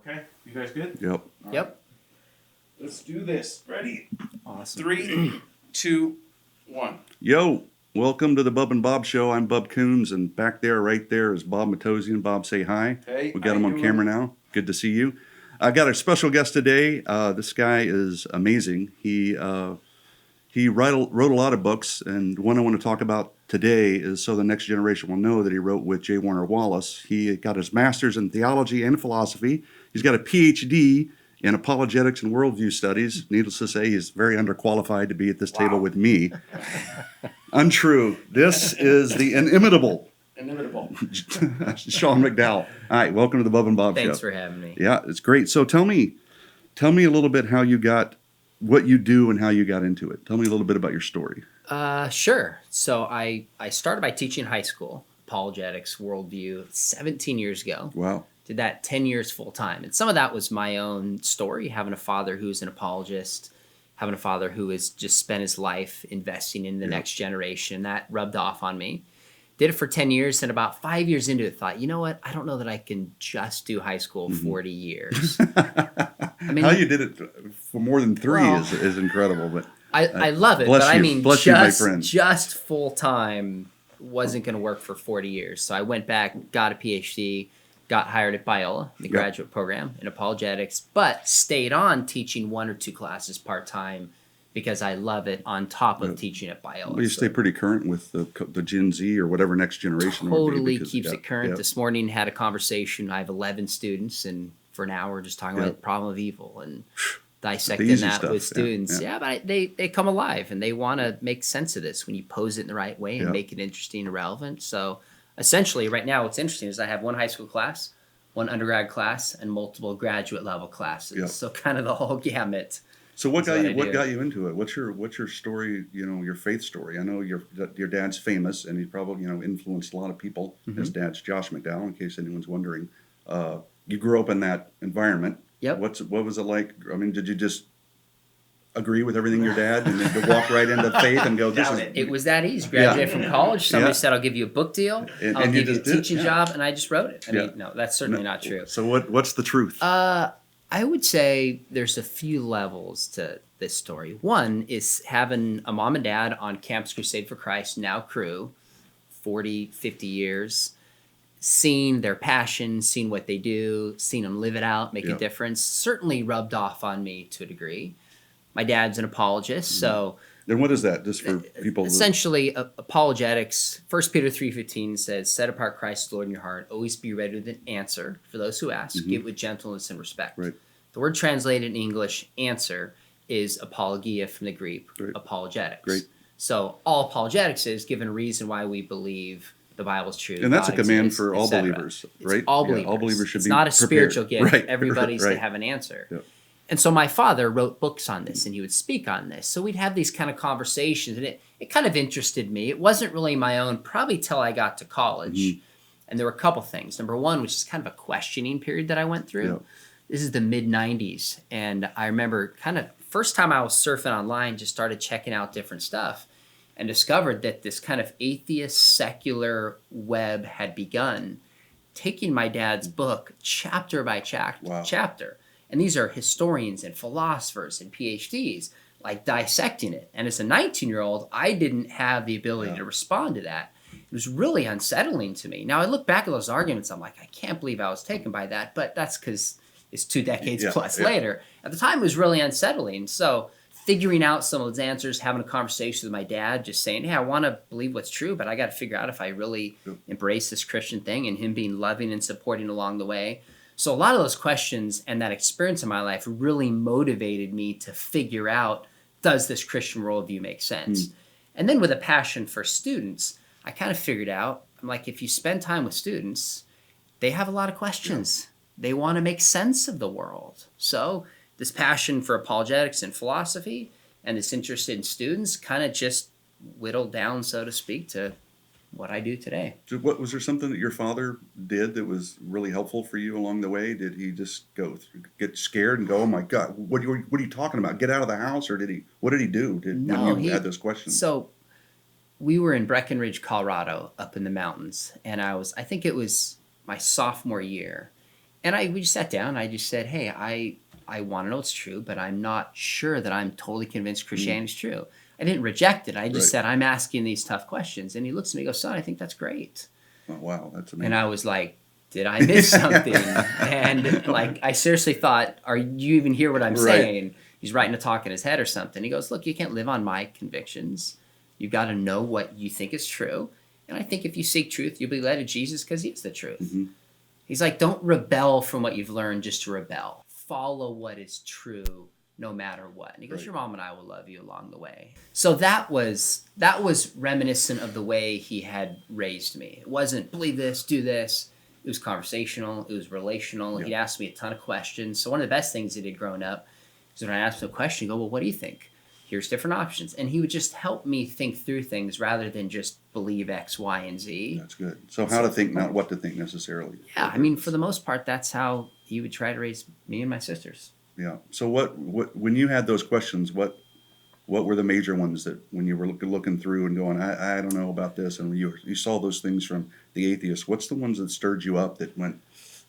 Okay, you guys good? Yep. All Yep. right. Let's do this. Ready? Awesome. 3, 2, 1. Yo, welcome to the Bub and Bob Show. I'm Bub Coons, and back there, right there, is Bob Matosian. Bob, say hi. Hey, We got how him you on doing? camera now. Good to see you. I got a special guest today. This guy is amazing. He wrote a lot of books, and one I want to talk about today is so the next generation will know that he wrote with J. Warner Wallace. He got his master's in theology and philosophy. He's got a PhD in apologetics and worldview studies. Needless to say, he's very underqualified to be at this table with me. Untrue. This is the inimitable Sean McDowell. All right, welcome to the Bub and Bob Show. Thanks for having me. Yeah, it's great. So tell me a little bit how you got what you do and how you got into it. Tell me a little bit about your story. Sure. So I started by teaching high school, apologetics, worldview, 17 years ago. Wow. Did that 10 years full time. And some of that was my own story, having a father who's an apologist, having a father who has just spent his life investing in the next generation. That rubbed off on me. Did it for 10 years, and about 5 years into it, thought, you know what? I don't know that I can just do high school 40 years. I mean, How you did it for more than three Well, is incredible. But I love it, bless but I you. mean, Bless you, my friend. just full time wasn't going to work for 40 years. So I went back, got a PhD, got hired at Biola, the graduate program in apologetics, but stayed on teaching 1 or 2 classes part time because I love it on top of teaching at Biola. well, you stay pretty current with the Gen Z or whatever next generation. would be Totally because- keeps it current. Yeah. This morning had a conversation. I have 11 students, and for an hour just talking about the problem of evil and dissecting easy that stuff, with students. yeah. But they come alive, and they want to make sense of this when you pose it in the right way and Yeah. make it interesting and relevant. So essentially right now what's interesting is I have 1 high school class, 1 undergrad class, and multiple graduate level classes. Yeah. So kind of the whole gamut. So what That's got what I do. got you into it? What's your story? You know, your faith story. I know your dad's famous, and he probably influenced a lot of people. Mm-hmm. His dad's Josh McDowell, in case anyone's wondering. You grew up in that environment. Yep. What was it like? I mean, did you just agree with everything your dad and then walk right into faith and go, "This is It was that easy. Graduated from college. Somebody Yeah. said, I'll give you a book deal. And I'll you give you a just did, teaching yeah. job. And I just wrote it. I Yeah. mean, no, that's certainly not true. So what's the truth? I would say there's a few levels to this story. One is having a mom and dad on Campus Crusade for Christ, now Crew, 40, 50 years, seeing their passion, seeing what they do, seeing them live it out, make a difference, certainly rubbed off on me to a degree. My dad's an apologist, so And what is that? Just for people. essentially apologetics, 1 Peter 3:15 says, set apart Christ the Lord in your heart, always be ready with an answer for those who ask, give with gentleness and respect. Right. The word translated in English, answer, is apologia from the Greek, Right. apologetics. Great. So all apologetics is given a reason why we believe the Bible's true. And that's a God command exists, for all etc. believers, It's right? all Yeah, believers. all believers should it's be not a prepared. spiritual gift. Right, Everybody's right. to have an answer. Yep. And so my father wrote books on this, and he would speak on this. So we'd have these kind of conversations, and it kind of interested me. It wasn't really my own, probably till I got to college. Mm-hmm. And there were a couple things. Number one, which is kind of a questioning period that I went through. Yeah. This is the mid-'90s, and I remember kind of first time I was surfing online, just started checking out different stuff and discovered that this kind of atheist secular web had begun, taking my dad's book chapter by chapter. And these are historians and philosophers and PhDs, like dissecting it. And as a 19-year-old, I didn't have the ability to respond to that. It was really unsettling to me. Now I look back at those arguments, I'm like, I can't believe I was taken by that, but that's because it's 2 decades plus later. At the time, it was really unsettling. So figuring out some of those answers, having a conversation with my dad, just saying, hey, I want to believe what's true, but I got to figure out if I really embrace this Christian thing, and him being loving and supporting along the way. So a lot of those questions and that experience in my life really motivated me to figure out, does this Christian worldview make sense? And then with a passion for students, I kind of figured out, I'm like, if you spend time with students, they have a lot of questions. They want to make sense of the world. So this passion for apologetics and philosophy and this interest in students kind of just whittled down, so to speak, to what I do today. What was there something that your father did that was really helpful for you along the way? Did he just get scared and go, "Oh my God, what are you talking about? Get out of the house," or what did he do? When you had those questions? So we were in Breckenridge, Colorado, up in the mountains, and I think it was my sophomore year, And we just sat down. I just said, hey, I want to know it's true, but I'm not sure that I'm totally convinced Christianity is true. I didn't reject it. I just said, I'm asking these tough questions. And he looks at me and goes, son, I think that's great. Oh, wow, that's amazing. And I was like, did I miss something? And like, I seriously thought, are you even hear what I'm saying? He's writing a talk in his head or something. He goes, look, you can't live on my convictions. You've got to know what you think is true. And I think if you seek truth, you'll be led to Jesus because he is the truth. Mm-hmm. He's like, don't rebel from what you've learned just to rebel. Follow what is true no matter what. And he goes, your mom and I will love you along the way. So that was reminiscent of the way he had raised me. It wasn't believe this, do this. It was conversational. It was relational. He'd ask me a ton of questions. So one of the best things he did growing up is when I asked him a question, he'd go, well, what do you think? Here's different options. And he would just help me think through things rather than just believe X, Y, and Z. That's good. So how to think, not what to think necessarily. Yeah, I mean, for the most part, that's how he would try to raise me and my sisters. Yeah. So what when you had those questions, what were the major ones that when you were looking through and going, I don't know about this, and you saw those things from the atheist, what's the ones that stirred you up that went,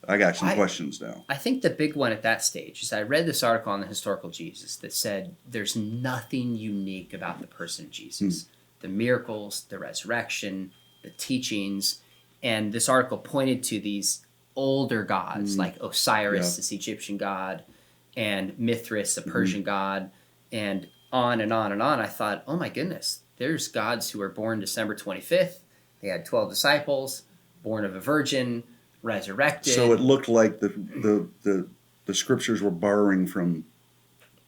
I got some questions now? I think the big one at that stage is I read this article on the historical Jesus that said there's nothing unique about the person of Jesus. The miracles, the resurrection, the teachings, and this article pointed to these older gods like Osiris, this Egyptian god, and Mithras, a Persian god, and on and on and on. I thought, oh my goodness, there's gods who were born December 25th. They had 12 disciples, born of a virgin, resurrected. So it looked like the scriptures were borrowing from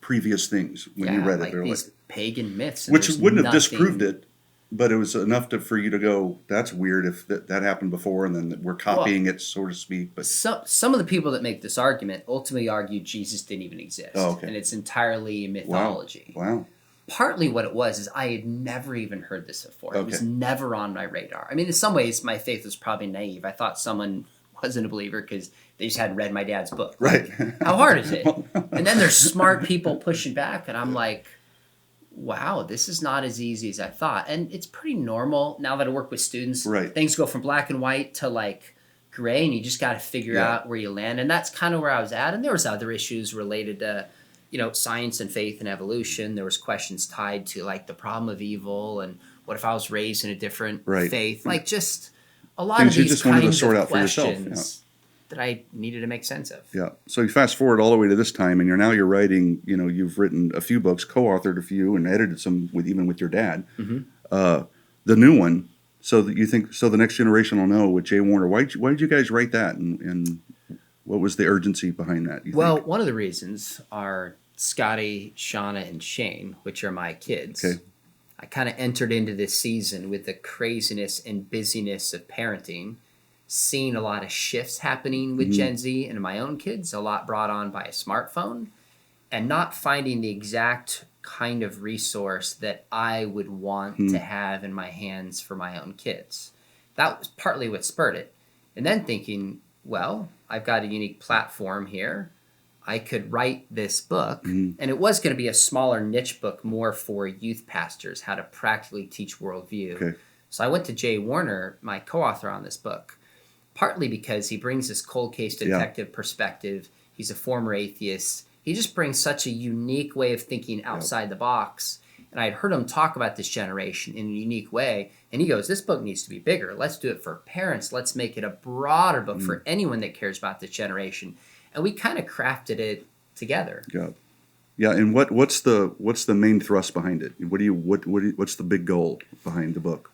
previous things when you read it. Like these pagan myths. Which wouldn't have disproved it, but it was enough for you to go, that's weird if that happened before and then we're copying it, so to speak. But some of the people that make this argument ultimately argue Jesus didn't even exist. Oh, okay. And it's entirely mythology. Wow. Partly what it was is I had never even heard this before. It was never on my radar. I mean, in some ways, my faith was probably naive. I thought someone wasn't a believer because they just hadn't read my dad's book. Right. How hard is it? And then there's smart people pushing back, and I'm like, wow, this is not as easy as I thought. And it's pretty normal now that I work with students. Right. Things go from black and white to like gray, and you just got to figure out where you land. And that's kind of where I was at. And there was other issues related to, science and faith and evolution. There was questions tied to like the problem of evil and what if I was raised in a different faith? Like just a lot things of these you just wanted to kinds sort of out for yourself. questions that I needed to make sense of. Yeah. So you fast forward all the way to this time, and you're writing. You've written a few books, co-authored a few, and edited some with your dad. The new one. So that you think the next generation will know with Jay Warner. Why did you guys write that, and what was the urgency behind that? Well, one of the reasons are Scotty, Shauna, and Shane, which are my kids. Okay. I kind of entered into this season with the craziness and busyness of parenting, seeing a lot of shifts happening with Gen Z and my own kids, a lot brought on by a smartphone, and not finding the exact kind of resource that I would want to have in my hands for my own kids. That was partly what spurred it. And then thinking, well, I've got a unique platform here. I could write this book, and it was going to be a smaller niche book, more for youth pastors, how to practically teach worldview. Okay. So I went to Jay Warner, my co-author on this book, partly because he brings this cold case detective perspective. He's a former atheist. He just brings such a unique way of thinking outside the box. And I had heard him talk about this generation in a unique way. And he goes, this book needs to be bigger. Let's do it for parents. Let's make it a broader book for anyone that cares about this generation. And we kind of crafted it together. Yeah. Yeah, and what's the main thrust behind it? What's the big goal behind the book?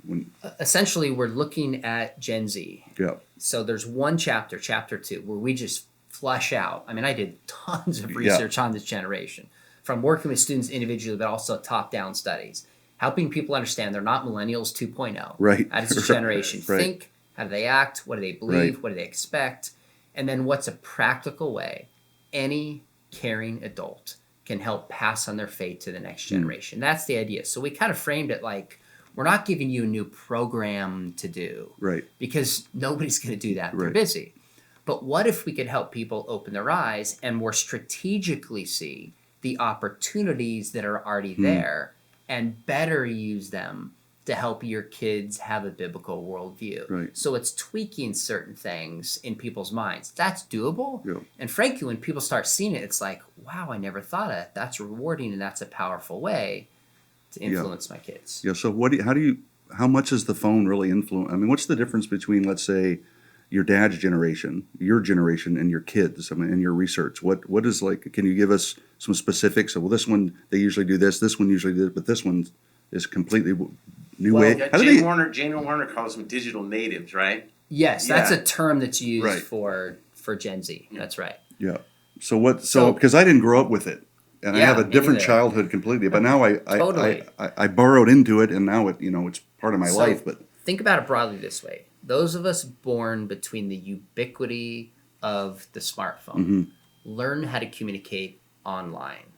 Essentially, we're looking at Gen Z. Yeah. So there's one chapter 2, where we just flush out. I mean, I did tons of research on this generation, from working with students individually, but also top-down studies, helping people understand they're not millennials 2.0. Right. How does this generation Right. think? How do they act? What do they believe? Right. What do they expect? And then what's a practical way any caring adult can help pass on their faith to the next generation. That's the idea. So we kind of framed it like, we're not giving you a new program to do. Right. Because nobody's going to do that. They're Right. busy. But what if we could help people open their eyes and more strategically see the opportunities that are already there and better use them to help your kids have a biblical worldview. Right. So it's tweaking certain things in people's minds. That's doable. Yeah. And frankly, when people start seeing it, it's like, wow, I never thought of it. That's rewarding, and that's a powerful way to influence my kids. Yeah. So how much is the phone really influence? I mean, what's the difference between, let's say, your dad's generation, your generation, and your kids? I mean, in your research, what is like? Can you give us some specifics? Well, this one they usually do this. This one usually did, but this one is completely new way. Yeah, How do Jane Warner calls them digital natives, right? Yes, that's Yeah. a term that's used Right. for Gen Z. That's right. Yeah. So because I didn't grow up with it, and I Yeah, have a me different neither. childhood completely. But now Totally. I borrowed into it, and now it's part of my So, life. But think about it broadly this way. Those of us born between the ubiquity of the smartphone learn how to communicate online.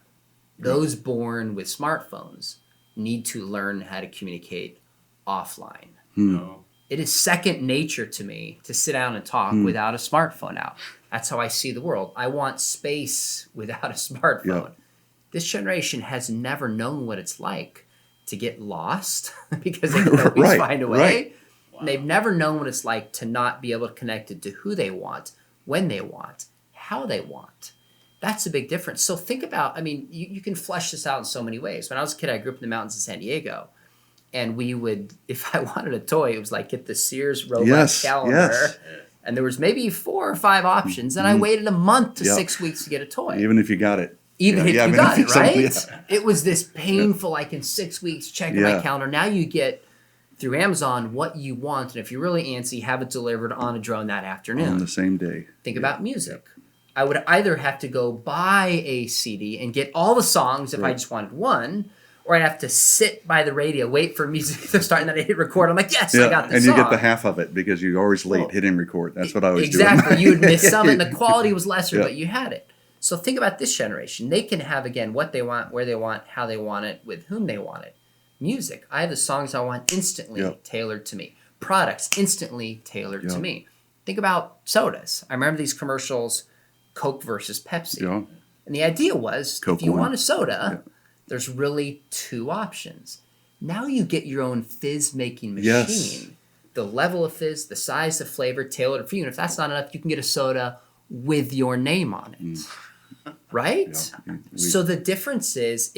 Those born with smartphones need to learn how to communicate offline. No. It is second nature to me to sit down and talk without a smartphone out. That's how I see the world. I want space without a smartphone. Yeah. This generation has never known what it's like to get lost because they can always Right, find a way. right. And they've never known what it's like to not be able to connect it to who they want, when they want, how they want. That's a big difference. So think about, I mean, you can flesh this out in so many ways. When I was a kid, I grew up in the mountains of San Diego. And we would, if I wanted a toy, it was like get the Sears robot Yes, calendar. yes. And there was maybe 4 or 5 options. And I waited a month to 6 weeks to get a toy. even if you got it, Even if you even got it, right? yeah. It was this painful, like in 6 weeks, checking my Yeah. calendar. Now you get through Amazon what you want. And if you're really antsy, have it delivered on a drone that afternoon. on the same day. Think about music. I would either have to go buy a CD and get all the songs if I Right. just wanted one, or I'd have to sit by the radio, wait for music to start, and then I hit record. I'm like, yes, I got this and song. you get the half of it because you're always late Well, hitting record. That's what I was exactly. doing. You would miss some, and the quality was lesser, Yeah. but you had it. So think about this generation. They can have, again, what they want, where they want, how they want it, with whom they want it. Music. I have the songs I want instantly Yeah. tailored to me. Products instantly tailored Yeah. to me. Think about sodas. I remember these commercials, Coke versus Pepsi. Yeah. And the idea was, Coke if you won. want a soda, there's really 2 options. Now you get your own fizz-making machine. Yes. The level of fizz, the size, the flavor, tailored for you. And if that's not enough, you can get a soda with your name on it. Right? Yeah. So the difference is,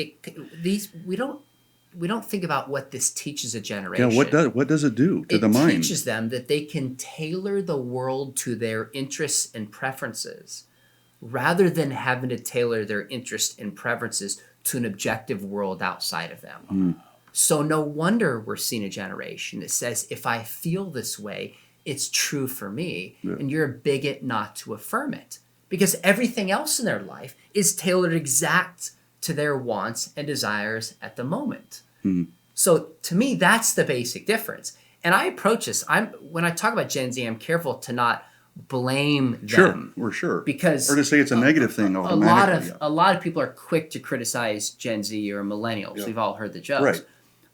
we don't think about what this teaches a generation. Yeah, what does it do to It the mind? teaches them that they can tailor the world to their interests and preferences rather than having to tailor their interests and preferences to an objective world outside of them. So no wonder we're seeing a generation that says, if I feel this way, it's true for me, and you're a bigot not to affirm it. Because everything else in their life is tailored exact to their wants and desires at the moment. So to me, that's the basic difference. And I approach this, when I talk about Gen Z, I'm careful to not blame them. We're sure. Because or to say it's a negative thing a automatically. lot of people are quick to criticize Gen Z or millennials. Yeah. We've all heard the jokes. Right.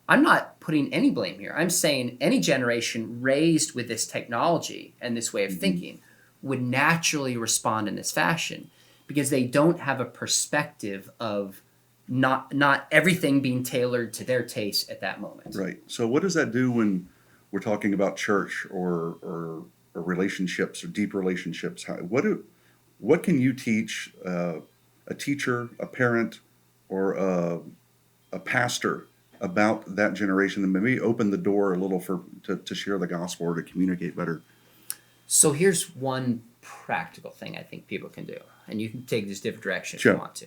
I'm not putting any blame here. I'm saying any generation raised with this technology and this way of thinking would naturally respond in this fashion because they don't have a perspective of not everything being tailored to their taste at that moment. Right. So what does that do when we're talking about church or relationships or deep relationships? What can you teach a teacher, a parent, or a pastor about that generation and maybe open the door a little to share the gospel or to communicate better? So here's one practical thing I think people can do, and you can take this different direction if Sure. you want to.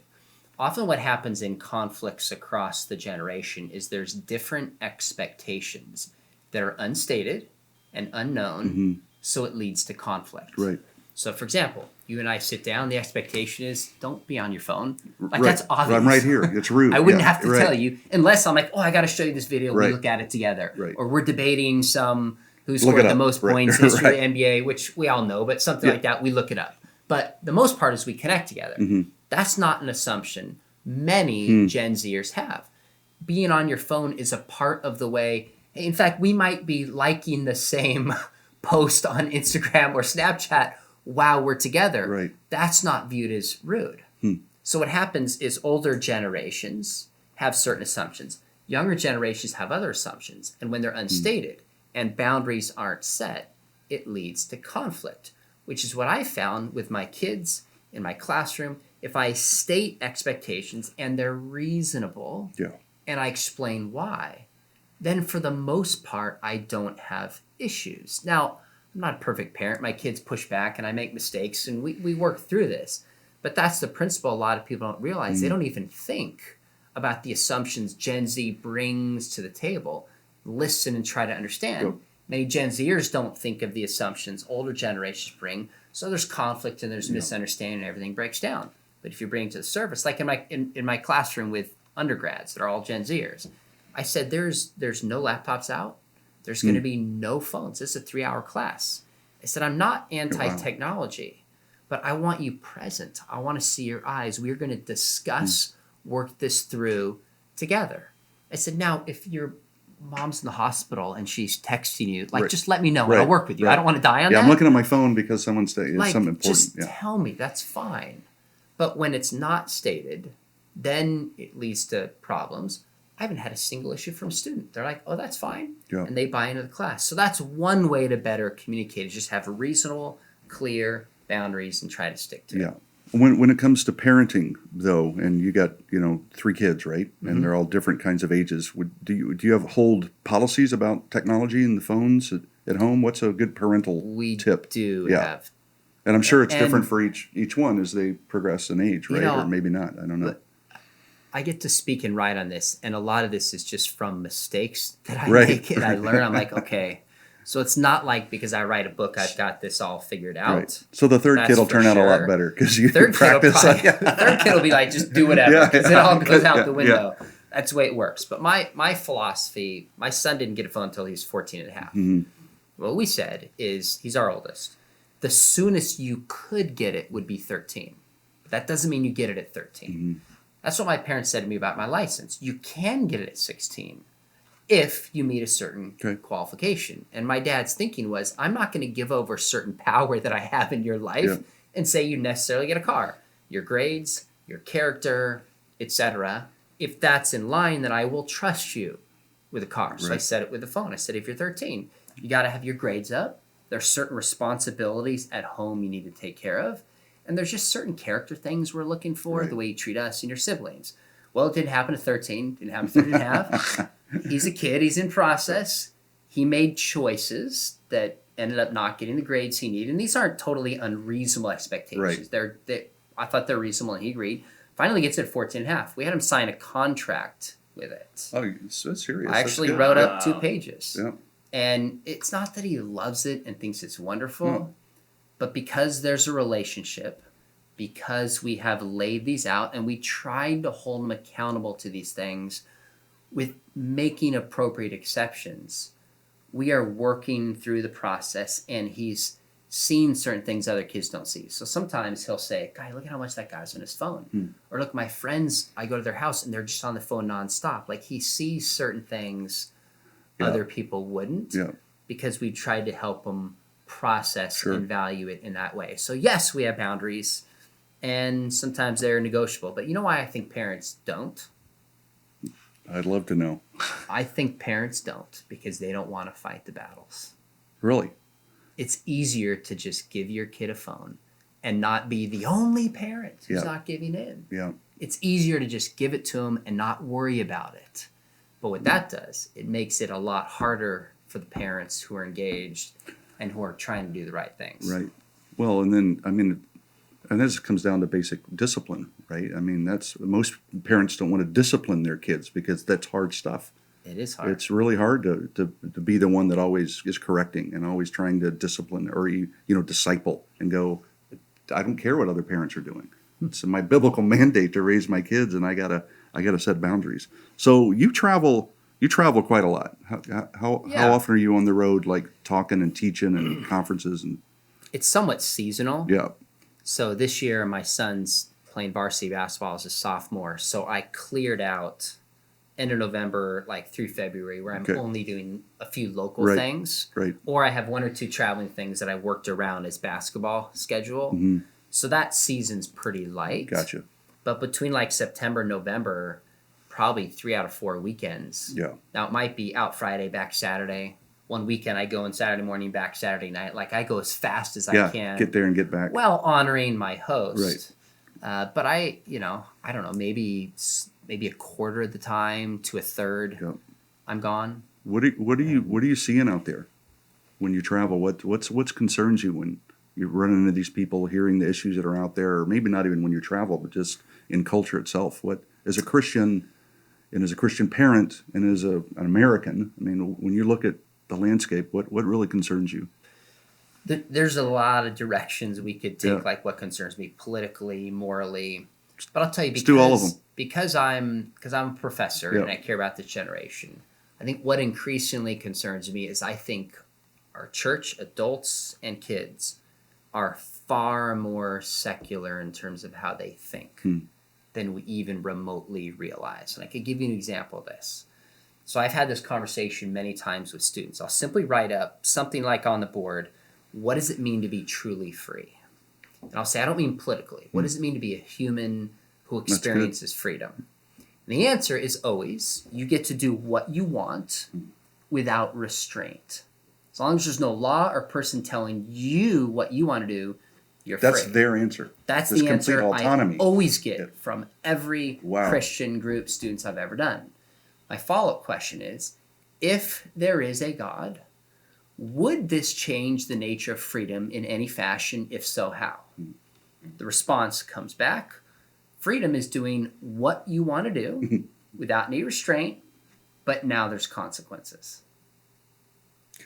Often what happens in conflicts across the generation is there's different expectations that are unstated and unknown, so it leads to conflict. Right. So for example, you and I sit down, the expectation is don't be on your phone. Like Right. that's obvious. I'm right here. It's rude. I wouldn't Yeah, have to right. tell you unless I'm like, oh, I got to show you this video. Right. We look at it together. Right. Or we're debating who Look scored it the up. most Right. points in history Right. of the NBA, which we all know, but something Yeah. like that, we look it up. But the most part is we connect together. That's not an assumption many Gen Zers have. Being on your phone is a part of the way. In fact, we might be liking the same post on Instagram or Snapchat while we're together. Right. That's not viewed as rude. So what happens is older generations have certain assumptions. Younger generations have other assumptions, and when they're unstated and boundaries aren't set, it leads to conflict, which is what I found with my kids in my classroom. If I state expectations and they're reasonable, and I explain why, then for the most part, I don't have issues. Now, I'm not a perfect parent. My kids push back and I make mistakes, and we work through this. But that's the principle a lot of people don't realize. They don't even think about the assumptions Gen Z brings to the table. Listen and try to understand. Many Gen Zers don't think of the assumptions older generations bring. So there's conflict and there's misunderstanding and everything breaks down. But if you bring it to the surface, like in my classroom with undergrads that are all Gen Zers, I said there's no laptops out. There's going to be no phones. This is a 3-hour class. I said, I'm not anti-technology, but I want you present. I want to see your eyes. We're going to discuss, work this through together. I said, now, if your mom's in the hospital and she's texting you, like, just let me know and I'll work with you. I don't want to die on that. I'm looking at my phone because someone's saying something important. Just tell me. That's fine. But when it's not stated, then it leads to problems. I haven't had a single issue from a student. They're like, oh, that's fine. And they buy into the class. So that's one way to better communicate is just have reasonable, clear boundaries and try to stick to it. When it comes to parenting, though, and you got 3 kids, right? And they're all different kinds of ages. Do you hold policies about technology and the phones at home? What's a good parental tip? We do have. And I'm sure it's different for each one as they progress in age, right? Or maybe not. I don't know. I get to speak and write on this, and a lot of this is just from mistakes that I make and I learn. I'm like, okay. So it's not like because I write a book, I've got this all figured out. Right. So the third kid will turn out a lot better because you practice. The third kid will be like, just do whatever because it all goes out the window. That's the way it works. But my philosophy, my son didn't get a phone until he was 14 and a half. What we said is, he's our oldest. The soonest you could get it would be 13. But that doesn't mean you get it at 13. That's what my parents said to me about my license. You can get it at 16 if you meet a certain qualification. And my dad's thinking was, I'm not going to give over certain power that I have in your life and say you necessarily get a car. Your grades, your character, etc. If that's in line, then I will trust you with a car. So I said it with the phone. I said, if you're 13, you got to have your grades up. There's certain responsibilities at home you need to take care of. And there's just certain character things we're looking for, the way you treat us and your siblings. Well, it didn't happen at 13, didn't happen at 13 and a half. He's a kid, he's in process. He made choices that ended up not getting the grades he needed. And these aren't totally unreasonable expectations. I thought they're reasonable and he agreed. Finally gets it at 14 and a half. We had him sign a contract with it. Oh, so serious. I actually wrote up 2 pages. And it's not that he loves it and thinks it's wonderful. But because there's a relationship, because we have laid these out and we tried to hold him accountable to these things with making appropriate exceptions, we are working through the process and he's seen certain things other kids don't see. So sometimes he'll say, "Guy, look at how much that guy's on his phone." Or look, my friends, I go to their house and they're just on the phone nonstop. Like he sees certain things other people wouldn't because we tried to help them process and value it in that way. So yes, we have boundaries and sometimes they're negotiable. But you know why I think parents don't? I'd love to know. I think parents don't because they don't want to fight the battles. Really? It's easier to just give your kid a phone and not be the only parent who's not giving in. It's easier to just give it to them and not worry about it. But what that does, it makes it a lot harder for the parents who are engaged and who are trying to do the right things. Right. Well, and then, and this comes down to basic discipline, right? That's most parents don't want to discipline their kids because that's hard stuff. It is hard. It's really hard to be the one that always is correcting and always trying to discipline or disciple and go, I don't care what other parents are doing. It's my biblical mandate to raise my kids, and I gotta set boundaries. So you travel quite a lot. How often are you on the road, like talking and teaching and conferences and? It's somewhat seasonal. Yeah. So this year, my son's playing varsity basketball as a sophomore. So I cleared out end of November, like through February, where I'm only doing a few local things. Right. Or I have 1 or 2 traveling things that I worked around his basketball schedule. So that season's pretty light. Gotcha. But between like September and November, probably 3 out of 4 weekends. Yeah. Now it might be out Friday, back Saturday. One weekend I go on Saturday morning, back Saturday night. Like I go as fast as I can. Get there and get back. While honoring my host. Right. But I don't know, maybe a quarter of the time to a third, Yep. I'm gone. What are you seeing out there when you travel? What concerns you when you're running into these people, hearing the issues that are out there, or maybe not even when you travel, but just in culture itself? What, as a Christian and as a Christian parent and as an American, I mean, when you look at the landscape, what really concerns you? There's a lot of directions we could take, Yeah. like what concerns me politically, morally. But I'll tell you, Let's do all of them. because I'm a professor Yeah. and I care about this generation. I think what increasingly concerns me is I think our church, adults and kids, are far more secular in terms of how they think than we even remotely realize. And I could give you an example of this. So I've had this conversation many times with students. I'll simply write up something like on the board, what does it mean to be truly free? And I'll say, I don't mean politically. What does it mean to be a human who experiences freedom? And the answer is always, you get to do what you want without restraint. As long as there's no law or person telling you what you want to do, you're free. That's their answer. That's This the answer complete autonomy. I always get from every Christian group students I've ever done. My follow-up question is, if there is a God, would this change the nature of freedom in any fashion? If so, how? The response comes back, freedom is doing what you want to do without any restraint, but now there's consequences.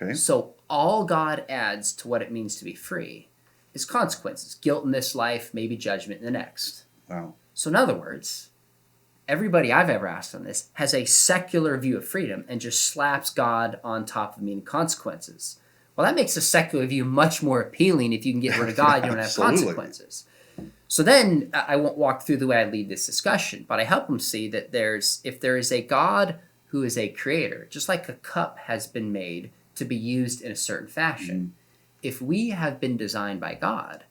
Okay. So all God adds to what it means to be free is consequences. Guilt in this life, maybe judgment in the next. Wow. So in other words, everybody I've ever asked on this has a secular view of freedom and just slaps God on top of meaning consequences. Well, that makes a secular view much more appealing. If you can get rid of God, you don't have consequences. So then I won't walk through the way I lead this discussion, but I help them see that if there is a God who is a creator, just like a cup has been made to be used in a certain fashion, if we have been designed by God,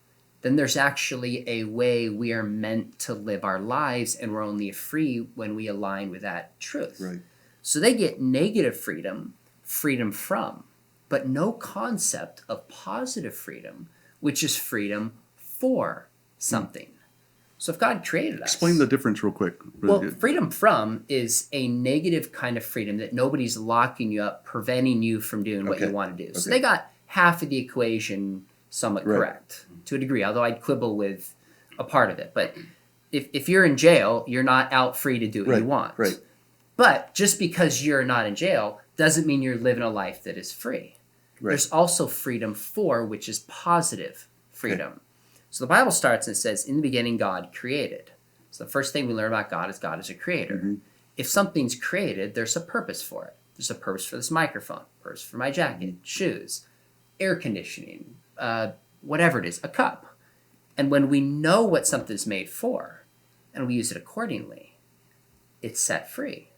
then there's actually a way we are meant to live our lives, and we're only free when we align with that truth. Right. So they get negative freedom from, but no concept of positive freedom, which is freedom for something. So if God created us... Explain the difference real quick. Well, freedom from is a negative kind of freedom that nobody's locking you up, preventing you from doing what you want to do. So they got half of the equation somewhat correct to a degree, although I'd quibble with a part of it. But if you're in jail, you're not out free to do what you want. Right. But just because you're not in jail doesn't mean you're living a life that is free. Right. There's also freedom for, which is positive freedom. Okay. So the Bible starts and it says, in the beginning, God created. So the first thing we learn about God is a creator. If something's created, there's a purpose for it. There's a purpose for this microphone, purpose for my jacket, shoes, air conditioning, whatever it is, a cup. And when we know what something's made for and we use it accordingly, it's set free.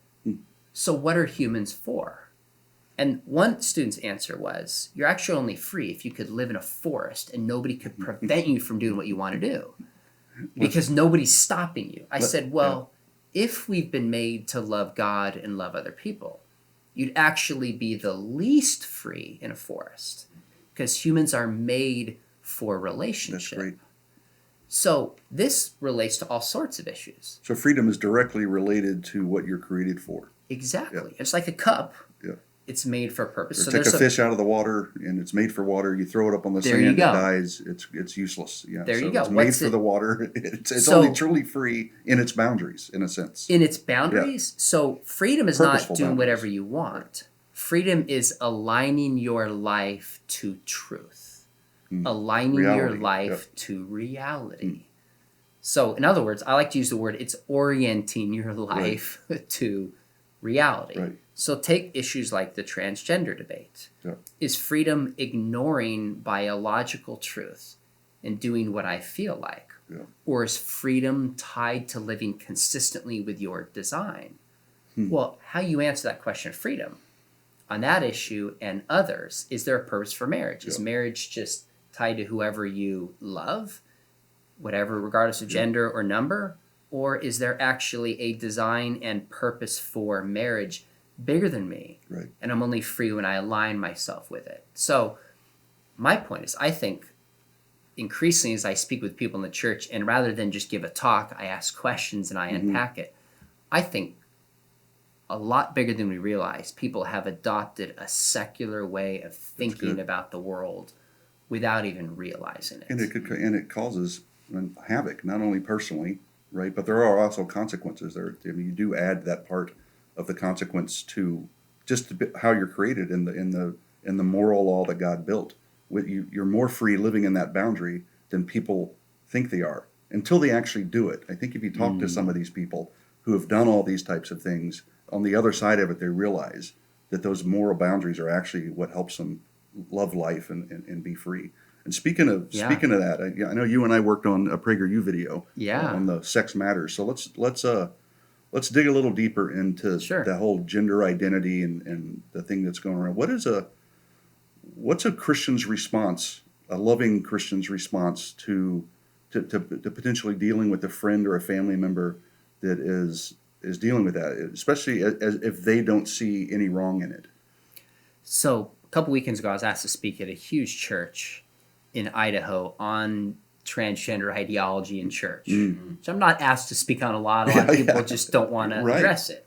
So what are humans for? And one student's answer was, you're actually only free if you could live in a forest and nobody could prevent you from doing what you want to do because nobody's stopping you. I said, well, if we've been made to love God and love other people, you'd actually be the least free in a forest because humans are made for relationship. That's great. So this relates to all sorts of issues. So freedom is directly related to what you're created for. Exactly. It's like a cup. Yeah. It's made for a purpose. Or so take a fish out of the water, and it's made for water. You throw it up on the sand, it dies. It's useless. Yeah. There you go. It's made for the water. It's only truly free in its boundaries, in a sense. In its boundaries? Yeah. So freedom is not doing whatever you want. Freedom is aligning your life to truth. Aligning your life to reality. So, in other words, I like to use the word, it's orienting your life to reality. Right. So take issues like the transgender debate. Yeah. Is freedom ignoring biological truth and doing what I feel like? Yeah. Or is freedom tied to living consistently with your design? Well, how you answer that question of freedom on that issue and others, is there a purpose for marriage? Is marriage just tied to whoever you love, whatever, regardless of gender or number? Or is there actually a design and purpose for marriage bigger than me? Right. And I'm only free when I align myself with it. So my point is, I think increasingly as I speak with people in the church, and rather than just give a talk, I ask questions and I unpack it. I think a lot bigger than we realize, people have adopted a secular way of thinking about the world without even realizing it. And it causes havoc, not only personally, right? But there are also consequences there. I mean, you do add that part of the consequence to just how you're created in the moral law that God built. You're more free living in that boundary than people think they are until they actually do it. I think if you talk to some of these people who have done all these types of things, on the other side of it, they realize that those moral boundaries are actually what helps them love life and be free. And speaking of that, I know you and I worked on a PragerU video on the sex matters. So let's dig a little deeper into the whole gender identity and the thing that's going around. What's a Christian's response, a loving Christian's response to potentially dealing with a friend or a family member that is dealing with that, especially as if they don't see any wrong in it? So a couple weekends ago, I was asked to speak at a huge church in Idaho on transgender ideology in church. So I'm not asked to speak on a lot. A lot of people just don't want to address it.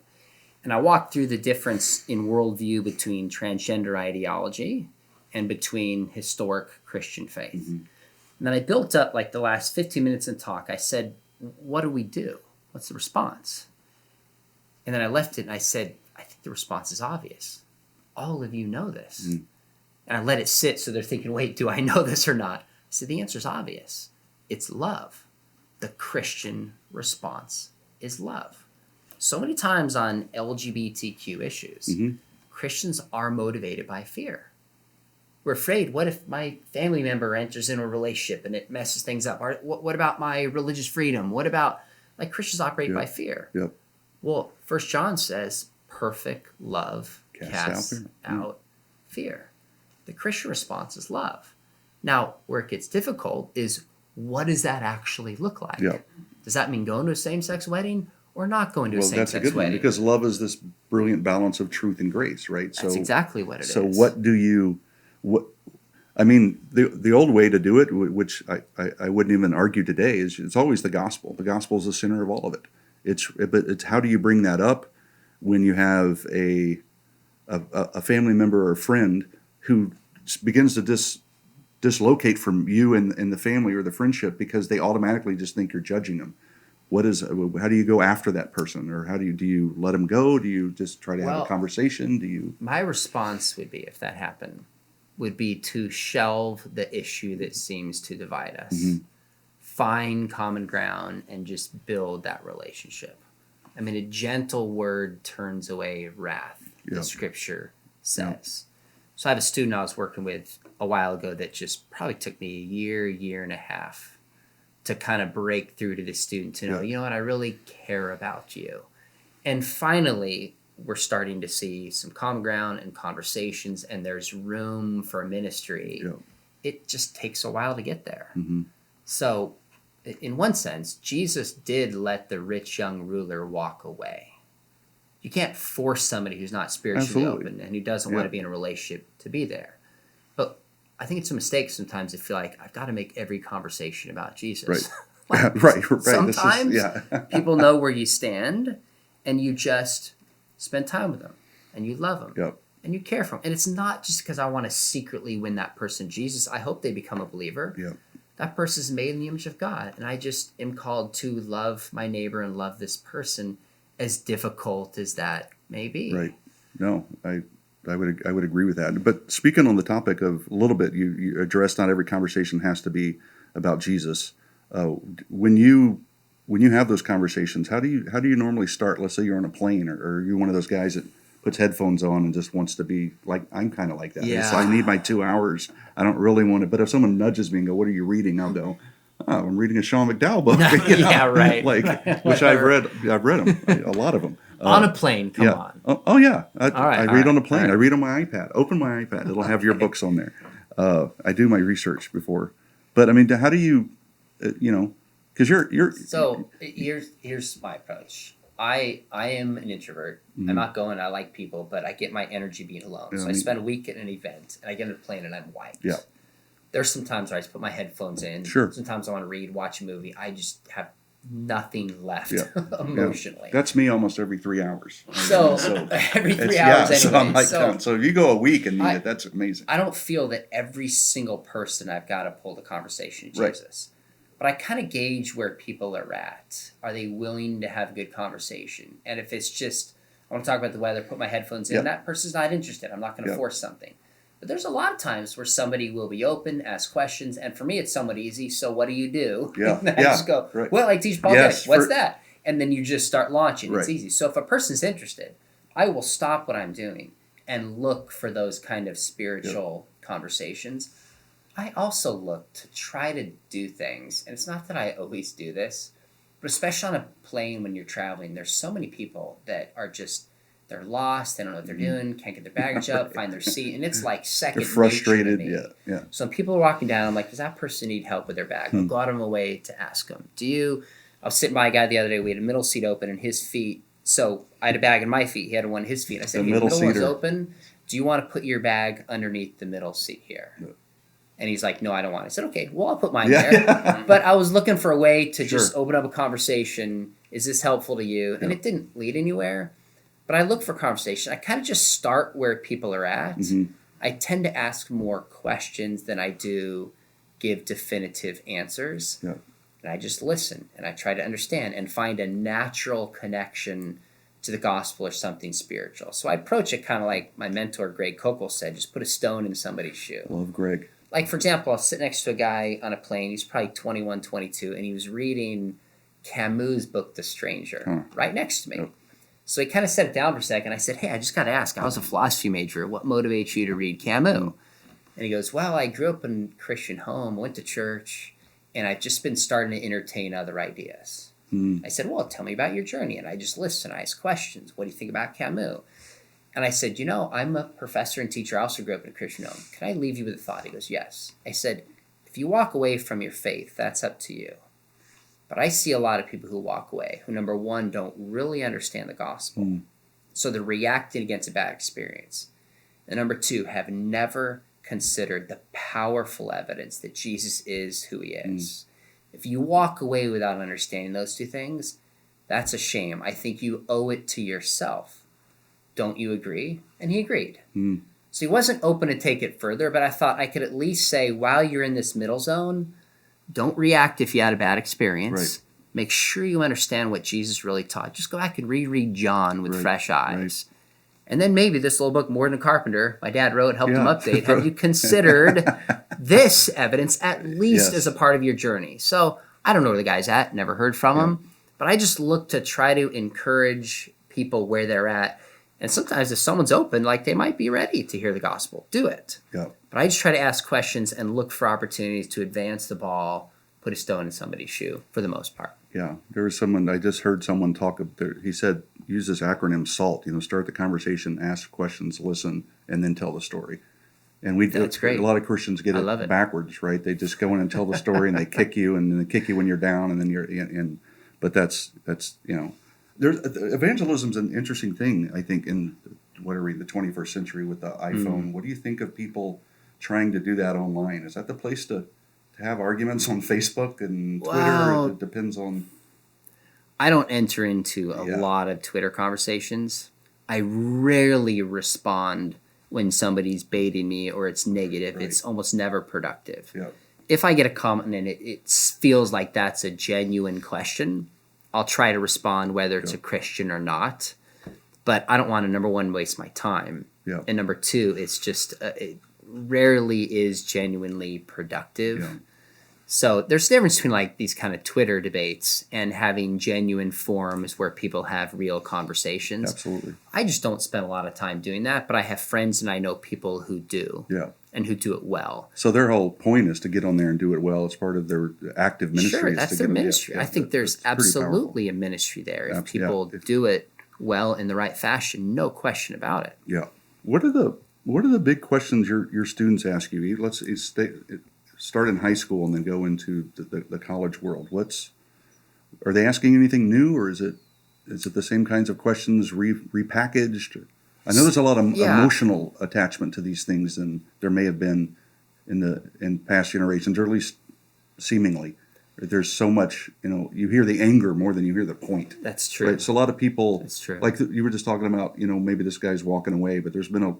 And I walked through the difference in worldview between transgender ideology and between historic Christian faith. And then I built up like the last 15 minutes in talk. I said, what do we do? What's the response? And then I left it and I said, I think the response is obvious. All of you know this. And I let it sit so they're thinking, wait, do I know this or not? I said, the answer is obvious. It's love. The Christian response is love. So many times on LGBTQ issues, Christians are motivated by fear. We're afraid, what if my family member enters into a relationship and it messes things up? Or what about my religious freedom? What about, like, Christians operate by fear. Well, 1 John says, perfect love casts out fear. The Christian response is love. Now, where it gets difficult is, what does that actually look like? Does that mean going to a same-sex wedding or not going to a same-sex wedding? Well, that's a good one, because love is this brilliant balance of truth and grace, right? That's exactly what it is. So I mean, the old way to do it, which I wouldn't even argue today, is it's always the gospel. The gospel is the center of all of it. But it's how do you bring that up when you have a family member or a friend who begins to dislocate from you and the family or the friendship because they automatically just think you're judging them. How do you go after that person, or do you let them go? Do you just try to have a conversation? My response would be, if that happened, would be to shelve the issue that seems to divide us, find common ground, and just build that relationship. I mean, a gentle word turns away wrath, the scripture says. So I have a student I was working with a while ago that just probably took me a year and a half to kind of break through to this student to know, you know what, I really care about you. And finally, we're starting to see some common ground and conversations, and there's room for ministry. It just takes a while to get there. So in one sense, Jesus did let the rich young ruler walk away. You can't force somebody who's not spiritually open and who doesn't want to be in a relationship to be there. But I think it's a mistake sometimes to feel like I've got to make every conversation about Jesus. Right. Sometimes people know where you stand, and you just spend time with them, and you love them, and you care for them. And it's not just because I want to secretly win that person Jesus. I hope they become a believer. That person is made in the image of God, and I just am called to love my neighbor and love this person, as difficult as that may be. Right. No, I would agree with that. But speaking on the topic of a little bit, you addressed not every conversation has to be about Jesus. When you have those conversations, how do you normally start? Let's say you're on a plane, or you're one of those guys that puts headphones on and just wants to be like, I'm kind of like that. So I need my 2 hours. I don't really want to. But if someone nudges me and go, "What are you reading?" I'll go, "Oh, I'm reading a Sean McDowell book." Which I've read them, a lot of them. On a plane, come on. Oh yeah. I read on a plane. Right. I read on my iPad. Open my iPad. It'll have your books on there. I do my research before. But I mean, how do you, Because you're So here's my approach. I am an introvert. I'm outgoing. I like people, but I get my energy being alone. Yeah, So I spend a week at an event, and I get on a plane, and I'm wiped. Yeah. There's some times where I just put my headphones in. Sure. Sometimes I want to read, watch a movie. I just have nothing left Yeah. emotionally. That's me almost every 3 hours. So, every 3 hours So I'm anyway. like, so if you go a week and that's amazing. I don't feel that every single person I've got to pull the conversation to Right. Jesus. But I kind of gauge where people are at. Are they willing to have a good conversation? And if it's just, I want to talk about the weather, put my headphones in, Yep. that person's not interested. I'm not going to Yep. force something. But there's a lot of times where somebody will be open, ask questions, and for me it's somewhat easy. So what do you do? Yeah. And I just go, Right. well, I teach apologetics. Yes, What's that? And then you just start launching. It's Right. easy. So if a person's interested, I will stop what I'm doing and look for those kind of spiritual conversations. I also look to try to do things, and it's not that I always do this, but especially on a plane when you're traveling, there's so many people that are just, they're lost, they don't know what they're doing, can't get their baggage up, find their seat, and it's like second They're frustrated. nature to me. Yeah. So when people are walking down, I'm like, does that person need help with their bag? I'll go out of my way to ask them. I was sitting by a guy the other day, we had a middle seat open, and his feet, so I had a bag in my feet, he had one in his feet. I said, The hey, the middle middle one's seater. open, do you want to put your bag underneath the middle seat here? Yeah. And he's like, no, I don't want it. I said, okay, well, I'll put mine Yeah. there. But I was looking for a way to just Sure. open up a conversation. Is this helpful to you? And Yeah. it didn't lead anywhere. But I look for conversation. I kind of just start where people are at. Mhm. I tend to ask more questions than I do give definitive answers. Yeah. And I just listen and I try to understand and find a natural connection to the gospel or something spiritual. So I approach it kind of like my mentor, Greg Kokel, said, just put a stone in somebody's shoe. Love Greg. Like, for example, I'll sit next to a guy on a plane. He's probably 21, 22, and he was reading Camus' book, The Stranger, right next to me. Yep. So he kind of set it down for a second. I said, hey, I just got to ask. I was a philosophy major. What motivates you to read Camus? And he goes, well, I grew up in a Christian home, went to church, and I've just been starting to entertain other ideas. I said, well, tell me about your journey. And I just listen. I ask questions. What do you think about Camus? And I said, I'm a professor and teacher. I also grew up in a Christian home. Can I leave you with a thought? He goes, yes. I said, if you walk away from your faith, that's up to you. But I see a lot of people who walk away who, number one, don't really understand the gospel. So they're reacting against a bad experience. And number two, have never considered the powerful evidence that Jesus is who he is. If you walk away without understanding those two things, that's a shame. I think you owe it to yourself. Don't you agree? And he agreed. So he wasn't open to take it further, but I thought I could at least say, while you're in this middle zone, don't react if you had a bad experience. Right. Make sure you understand what Jesus really taught. Just go back and reread John with fresh eyes. And then maybe this little book, More Than a Carpenter, my dad wrote, helped him update. Have you considered this evidence at least as a part of your journey? So I don't know where the guy's at. Never heard from him. But I just look to try to encourage people where they're at. And sometimes if someone's open, like they might be ready to hear the gospel, do it. Yeah. But I just try to ask questions and look for opportunities to advance the ball, put a stone in somebody's shoe for the most part. Yeah. There was someone, I just heard someone talk, he said, use this acronym SALT, start the conversation, ask questions, listen, and then tell the story. And That's great. A lot of Christians get love it. backwards, right? They just go in and tell the story and they kick you and then they kick you when you're down and then you're in. But that's there's evangelism's an interesting thing, I think, in the 21st century with the iPhone. What do you think of people trying to do that online? Is that the place to have arguments on Facebook and Twitter? Wow. It depends on. I don't enter into a lot of Twitter conversations. I rarely respond when somebody's baiting me or it's negative. Right. It's almost never productive. Yeah. If I get a comment and it feels like that's a genuine question, I'll try to respond whether it's a Christian or not. But I don't want to, number one, waste my time. Yeah. And number two, it's just, it rarely is genuinely productive. Yeah. So there's a difference between like these kind of Twitter debates and having genuine forums where people have real conversations. Absolutely. I just don't spend a lot of time doing that, but I have friends and I know people who do. Yeah. And who do it well. So their whole point is to get on there and do it well. It's part of their active ministry. Sure, is that's to their get ministry. I think there's that's pretty absolutely a ministry there. If Abs- people yeah. do it well in the right fashion, no question about it. Yeah. What are the big questions your students ask you? Let's start in high school and then go into the college world. are they asking anything new, or is it the same kinds of questions repackaged? I know there's a lot of emotional attachment to these things than there may have been in past generations, or at least seemingly. There's so much, you hear the anger more than you hear the point. That's true. Right? So a lot of people, That's true. like you were just talking about, maybe this guy's walking away, but there's been a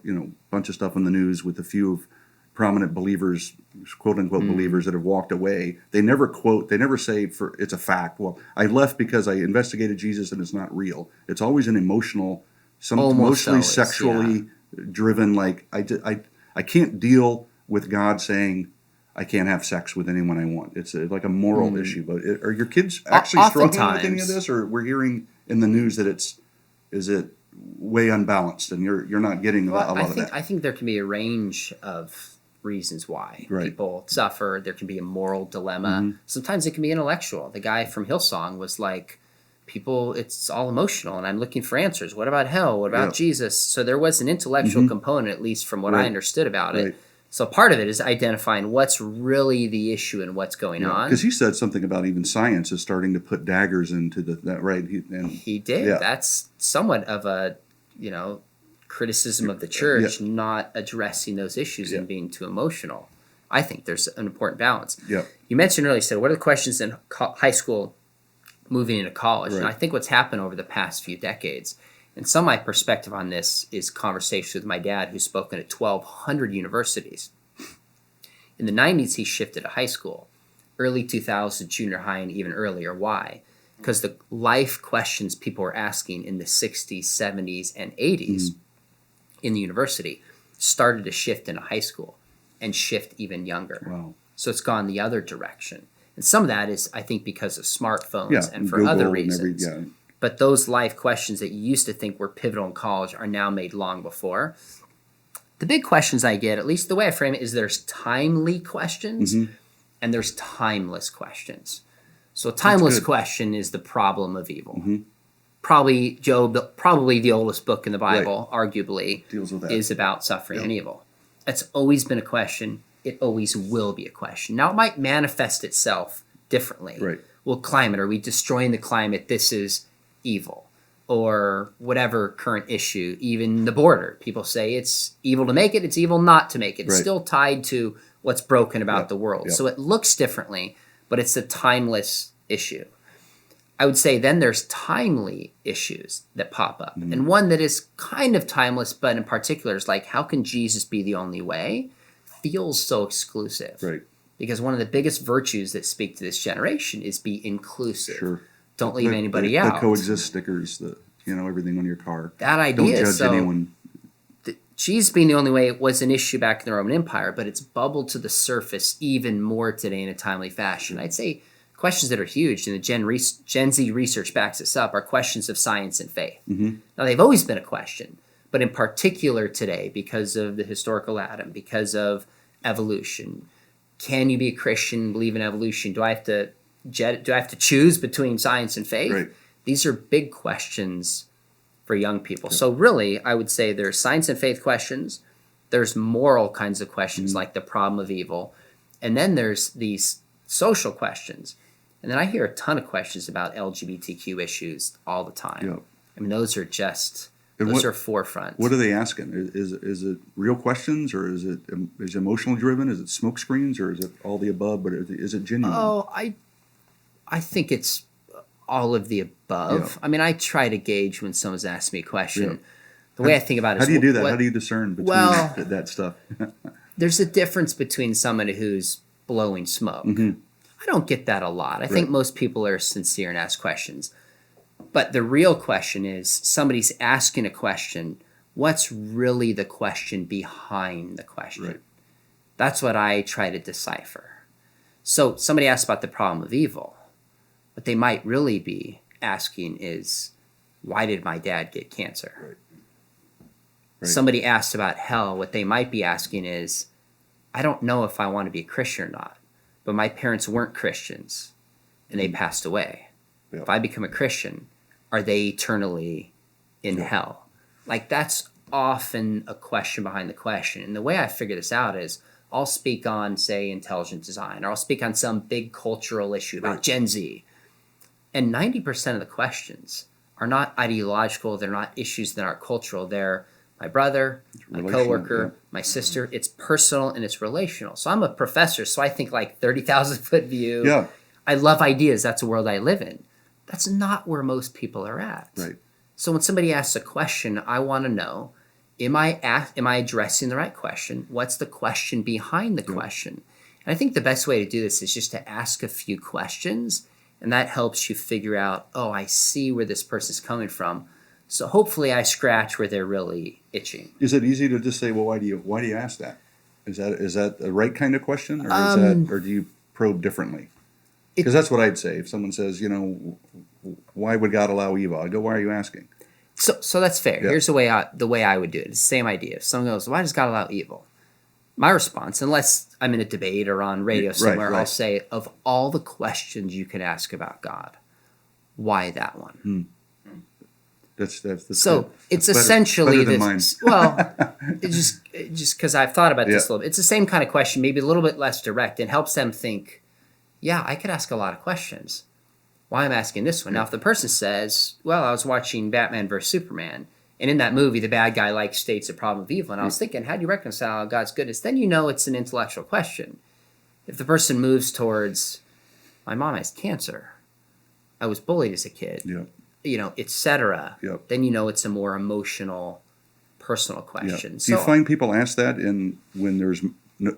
bunch of stuff in the news with a few of prominent believers, quote unquote believers, that have walked away. They never say it's a fact. Well, I left because I investigated Jesus and it's not real. It's always an emotional, mostly sexually driven. Like I can't deal with God saying I can't have sex with anyone I want. It's like a moral issue. But are your kids actually struggling with any of this, or we're hearing in the news that is it way unbalanced and you're not getting a lot of that? I think there can be a range of reasons why people suffer. There can be a moral dilemma. Sometimes it can be intellectual. The guy from Hillsong was like, it's all emotional, and I'm looking for answers. What about hell? What about Jesus? So there was an intellectual component, at least from what I understood about it. So part of it is identifying what's really the issue and what's going on. Because he said something about even science is starting to put daggers into that, right? He did. Yeah. That's somewhat of a, criticism of the church, not addressing those issues and being too emotional. I think there's an important balance. Yeah. You mentioned earlier, you said, what are the questions in high school moving into college? Right. And I think what's happened over the past few decades, and some of my perspective on this is conversations with my dad, who's spoken at 1,200 universities. In the 90s, he shifted to high school. Early 2000s, junior high, and even earlier. Why? Because the life questions people were asking in the 60s, 70s, and 80s in the university started to shift into high school and shift even younger. Wow. So it's gone the other direction. And some of that is, I think, because of smartphones and for Google other and reasons. But those life questions that you used to think were pivotal in college are now made long before. The big questions I get, at least the way I frame it, is there's timely questions and there's timeless questions. So a timeless question is the problem of evil. Probably Job, probably the oldest book in the Bible, arguably, deals with that. Is about suffering and evil. That's always been a question. It always will be a question. Now, it might manifest itself differently. Right. Well, climate, are we destroying the climate? This is evil. Or whatever current issue, even the border. People say it's evil to make it, it's evil not to make it. It's still tied to what's broken about the world. So it looks differently, but it's a timeless issue. I would say then there's timely issues that pop up. And one that is kind of timeless, but in particular is like, how can Jesus be the only way? Feels so exclusive. Right. Because one of the biggest virtues that speak to this generation is be inclusive. Sure. Don't leave anybody out. The coexist stickers, everything on your car. That idea. Don't judge anyone. Jesus being the only way was an issue back in the Roman Empire, but it's bubbled to the surface even more today in a timely fashion. I'd say questions that are huge, and the Gen Z research backs this up, are questions of science and faith. Now, they've always been a question, but in particular today, because of the historical Adam, because of evolution. Can you be a Christian, believe in evolution? Do I have to choose between science and faith? Right. These are big questions for young people. So really, I would say there's science and faith questions, there's moral kinds of questions like the problem of evil, and then there's these social questions. And then I hear a ton of questions about LGBTQ issues all the time. Yeah. I mean, those are forefront. What are they asking? Is it real questions, or is it emotionally driven? Is it smoke screens, or is it all the above? But is it genuine? Oh, I think it's all of the above. Yeah. I mean, I try to gauge when someone's asking me a question. The way I think about it is... How do you do that? How do you discern between that stuff? There's a difference between someone who's blowing smoke. I don't get that a lot. I think most people are sincere and ask questions. But the real question is, somebody's asking a question, what's really the question behind the question? Right. That's what I try to decipher. So somebody asks about the problem of evil. What they might really be asking is, why did my dad get cancer? Right. Somebody asks about hell. What they might be asking is, I don't know if I want to be a Christian or not, but my parents weren't Christians and they passed away. Yeah. If I become a Christian, are they eternally in hell? Like, that's often a question behind the question. And the way I figure this out is, I'll speak on, say, intelligent design, or I'll speak on some big cultural issue about Gen Z. And 90% of the questions are not ideological. They're not issues that aren't cultural. They're my brother, my coworker, my sister. It's personal and it's relational. So I'm a professor, so I think like 30,000 foot view. Yeah. I love ideas. That's the world I live in. That's not where most people are at. Right. So when somebody asks a question, I want to know, am I addressing the right question? What's the question behind the question? And I think the best way to do this is just to ask a few questions, and that helps you figure out, oh, I see where this person's coming from. So hopefully I scratch where they're really itching. Is it easy to just say, well, why do you ask that? Is that the right kind of question, or do you probe differently? Because that's what I'd say. If someone says, why would God allow evil? I go, why are you asking? So that's fair. Yeah. Here's the way I would do it. It's the same idea. If someone goes, why does God allow evil? My response, unless I'm in a debate or on radio somewhere, I'll say, of all the questions you could ask about God, why that one? That's so good. it's That's essentially better than mine. Well, it's just because I've thought about this a little bit. It's the same kind of question, maybe a little bit less direct, and helps them think, yeah, I could ask a lot of questions. Why I'm asking this one? Now, if the person says, well, I was watching Batman vs. Superman, and in that movie, the bad guy states a problem of evil, and I was thinking, how do you reconcile God's goodness? Then it's an intellectual question. If the person moves towards, my mom has cancer, I was bullied as a kid, etc., then it's a more emotional, personal question. Do you find people ask that when there's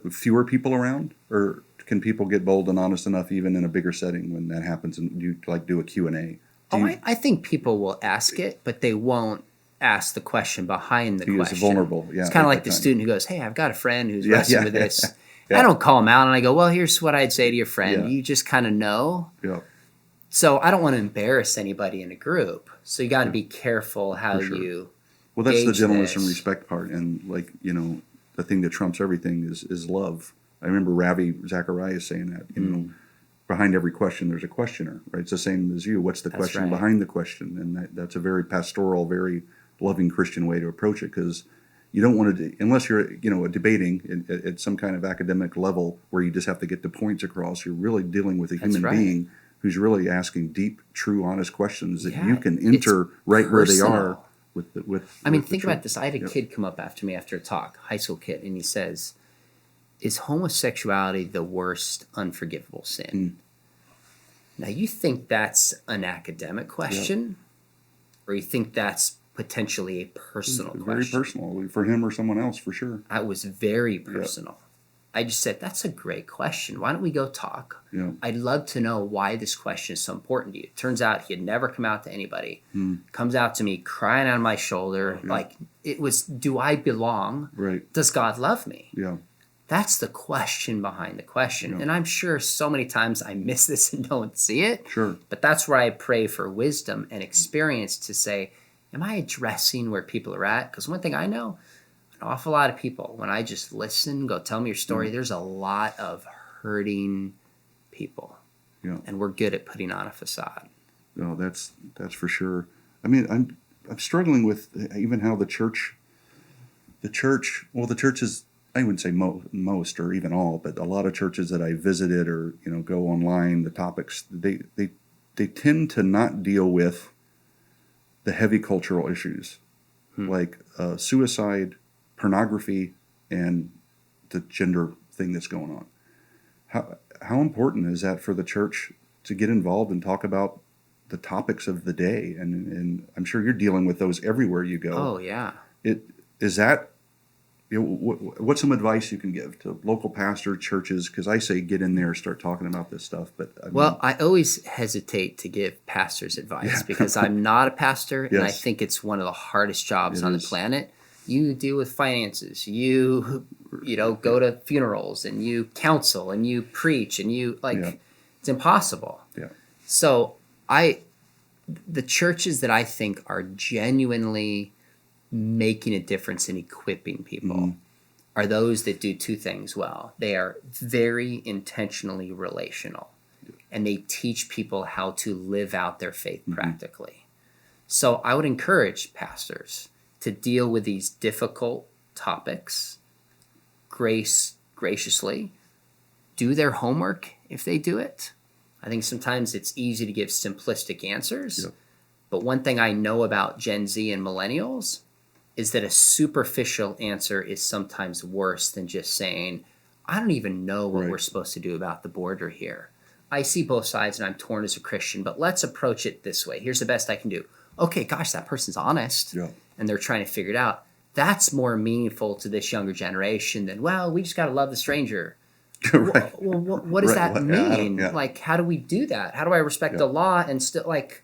fewer people around, or can people get bold and honest enough even in a bigger setting when that happens, and you do a Q&A? I think people will ask it, but they won't ask the question behind the question. It's vulnerable. Yeah, it's kind of like the student who goes, hey, I've got a friend who's wrestling with this. I don't call him out, and I go, well, here's what I'd say to your friend. You just kind of know. Yeah. So I don't want to embarrass anybody in a group. So you got to be careful how you Well, that's the gauge gentleness this. and respect part. And the thing that trumps everything is love. I remember Ravi Zacharias saying that, behind every question, there's a questioner, right? It's the same as you. What's the question behind the question? And that's a very pastoral, very loving Christian way to approach it, because you don't want to, unless you're, debating at some kind of academic level where you just have to get the points across, you're really dealing with a human being who's really asking deep, true, honest questions that you can enter right where they are with think about this. I had a kid come up after me after a talk, high school kid, and he says, is homosexuality the worst unforgivable sin? Now, you think that's an academic question, or you think that's potentially a personal question? Very personal for him or someone else, for sure. It was very personal. I just said, that's a great question. Why don't we go talk? I'd love to know why this question is so important to you. It turns out he had never come out to anybody. Comes out to me crying on my shoulder. Like, it was, do I belong? Right. Does God love me? Yeah. That's the question behind the question. And I'm sure so many times I miss this and don't see it. Sure. But that's where I pray for wisdom and experience to say, am I addressing where people are at? Because one thing I know, an awful lot of people, when I just listen, go tell me your story, there's a lot of hurting people. Yeah. And we're good at putting on a facade. No, that's for sure. I mean, I'm struggling with even how the church is, I wouldn't say most or even all, but a lot of churches that I visited or go online, the topics they tend to not deal with the heavy cultural issues like suicide, pornography, and the gender thing that's going on. How important is that for the church to get involved and talk about the topics of the day? And I'm sure you're dealing with those everywhere you go. Oh yeah. Is that, what's some advice you can give to local pastors, churches? Because I say get in there, start talking about this stuff. But I always hesitate to give pastors advice because I'm not a pastor, and I think it's one of the hardest jobs on the planet. You deal with finances. You go to funerals, and you counsel, and you preach, and it's impossible. Yeah. So the churches that I think are genuinely making a difference in equipping people are those that do two things well. They are very intentionally relational, and they teach people how to live out their faith practically. So I would encourage pastors to deal with these difficult topics graciously, do their homework if they do it. I think sometimes it's easy to give simplistic answers. Yep. But one thing I know about Gen Z and millennials is that a superficial answer is sometimes worse than just saying, I don't even know what Right. we're supposed to do about the border here. I see both sides and I'm torn as a Christian, but let's approach it this way. Here's the best I can do. Okay, gosh, that person's honest Yeah. and they're trying to figure it out. That's more meaningful to this younger generation than, well, we just got to love the stranger. Right. Well, what does Right. that Yeah, I don't- mean? yeah. Like, how do we do that? How do I respect the law and still like?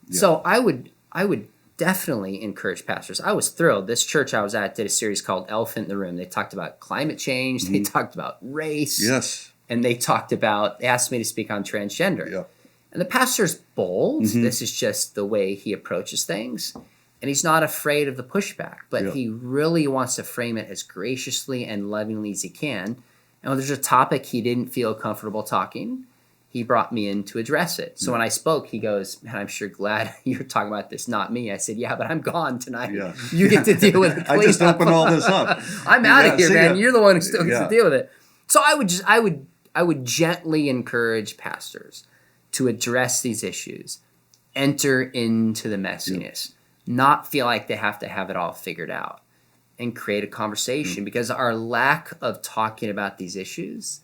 Yeah. So I would definitely encourage pastors. I was thrilled. This church I was at did a series called Elephant in the Room. They talked about climate change. They talked about race. Yes. And they asked me to speak on transgender. Yeah. And the pastor's bold. This is just the way he approaches things. And he's not afraid of the pushback, but he really wants to frame it as graciously and lovingly as he can. And when there's a topic he didn't feel comfortable talking, he brought me in to address it. So when I spoke, he goes, man, I'm sure glad you're talking about this, not me. I said, yeah, but I'm gone tonight. Yeah. You get to deal with it. I just opened all this up. I'm out Yeah, of here, see man. ya. You're the one who still gets Yeah. to deal with it. So I would gently encourage pastors to address these issues, enter into the messiness, not feel like they have to have it all figured out, and create a conversation, because our lack of talking about these issues,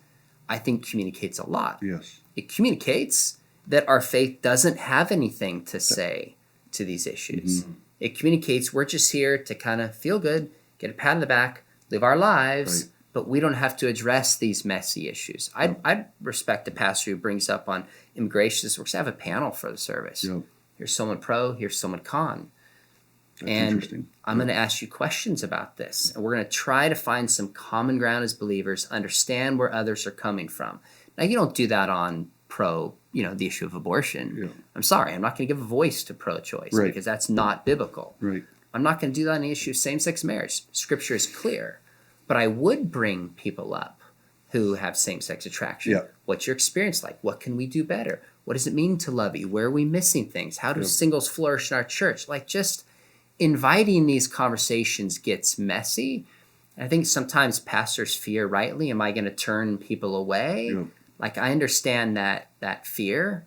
I think, communicates a lot. Yes. It communicates that our faith doesn't have anything to say to these issues. It communicates we're just here to kind of feel good, get a pat on the back, live our lives, Right. but we don't have to address these messy issues. I'd respect a pastor who brings up on immigration. We're going to have a panel for the service. Yep. Here's someone pro, here's someone con. That's And interesting. I'm going to ask you questions about this. And we're going to try to find some common ground as believers, understand where others are coming from. Now, you don't do that on the issue of abortion. Yeah. I'm sorry. I'm not going to give a voice to pro-choice Right. because that's not biblical. Right. I'm not going to do that on the issue of same-sex marriage. Scripture is clear. But I would bring people up who have same-sex attraction. Yeah. What's your experience like? What can we do better? What does it mean to love you? Where are we missing things? How do singles flourish in our church? Like, just inviting these conversations gets messy. And I think sometimes pastors fear rightly, am I going to turn people away? Yeah. Like, I understand that fear,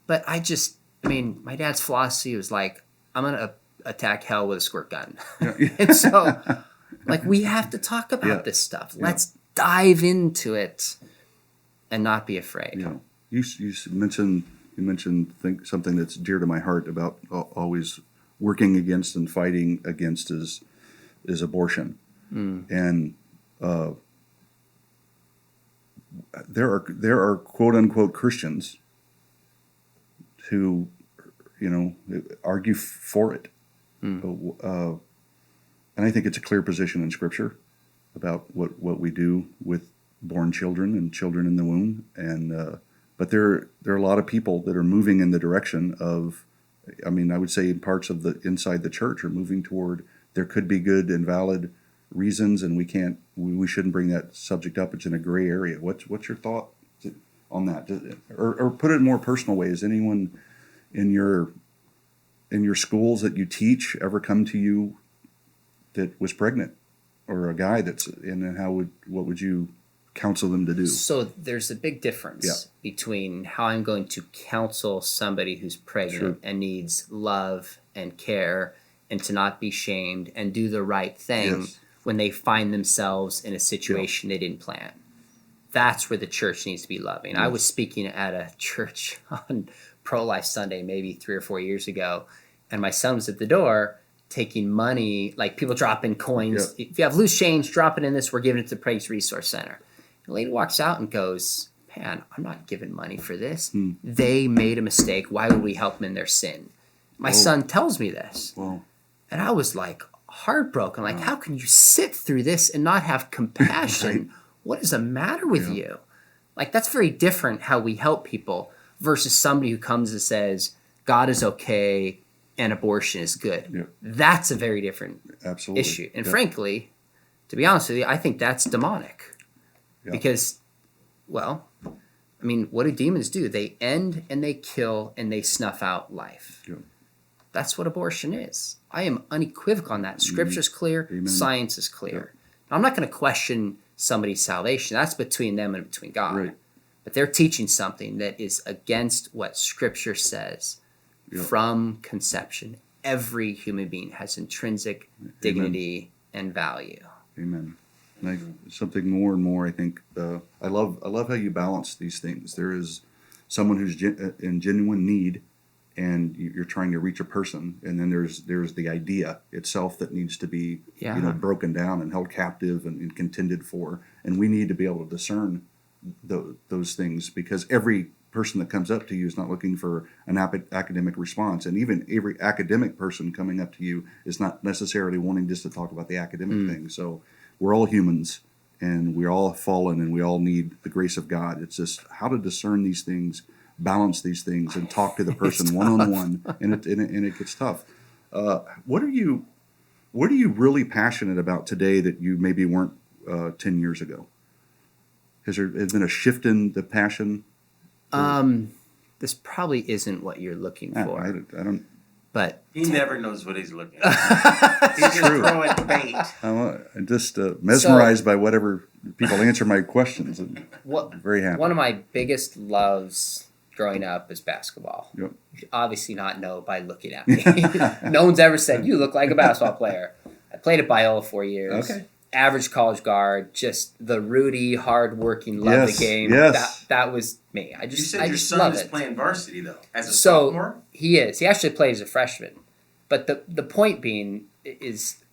but my dad's philosophy was like, I'm going to attack hell with a squirt gun. And so, like, we have to talk about this stuff. Let's dive into it and not be afraid. Yeah. You mentioned something that's dear to my heart about always working against and fighting against is abortion. And there are quote unquote Christians who argue for it. And I think it's a clear position in Scripture about what we do with born children and children in the womb. And but there are a lot of people that are moving in the direction of, I would say parts of the inside the church are moving toward there could be good and valid reasons, and we shouldn't bring that subject up. It's in a gray area. What's your thought on that? Or put it in more personal ways. Anyone in your schools that you teach ever come to you that was pregnant, or a guy that's what would you counsel them to do? So there's a big difference between how I'm going to counsel somebody who's pregnant and needs love and care and to not be shamed and do the right thing when they find themselves in a situation they didn't plan. That's where the church needs to be loving. I was speaking at a church on Pro-Life Sunday maybe 3 or 4 years ago, and my son was at the door taking money, like people drop in coins. If you have loose change, drop it in this. We're giving it to the Praise Resource Center. The lady walks out and goes, man, I'm not giving money for this. They made a mistake. Why would we help them in their sin? My son tells me this. And I was like heartbroken. Like, how can you sit through this and not have compassion? What is the matter with you? Like, that's very different how we help people versus somebody who comes and says, God is okay and abortion is good. That's a very different issue. And frankly, to be honest with you, I think that's demonic. Because, what do demons do? They end and they kill and they snuff out life. That's what abortion is. I am unequivocal on that. Scripture's clear. Amen. Science is clear. Now, I'm not going to question somebody's salvation. That's between them and between God. but they're teaching something that is against what Scripture says. From conception, every human being has intrinsic dignity and value. Amen. Like something more and more, I think. I love how you balance these things. There is someone who's in genuine need, and you're trying to reach a person, and then there's the idea itself that needs to be broken down and held captive and contended for, and we need to be able to discern those things, because every person that comes up to you is not looking for an academic response, and even every academic person coming up to you is not necessarily wanting just to talk about the academic thing. So we're all humans, and we're all fallen, and we all need the grace of God. It's just how to discern these things, balance these things, and talk to the person one-on-one, and it gets tough. What are you really passionate about today that you maybe weren't 10 years ago? Has there been a shift in the passion? This probably isn't what you're looking for. I don't. But he never knows what he's looking for. He's just throwing bait. I'm just mesmerized by whatever people answer my questions. I'm very happy. One of my biggest loves growing up is basketball. Yep. You obviously not know by looking at me. No one's ever said, you look like a basketball player. I played at Biola 4 years. Okay. Average college guard, just the Rudy, hard-working, love the game. Yes. That was me. I just your son love is it. playing varsity, though, as a sophomore? He is. He actually played as a freshman. But the point being is,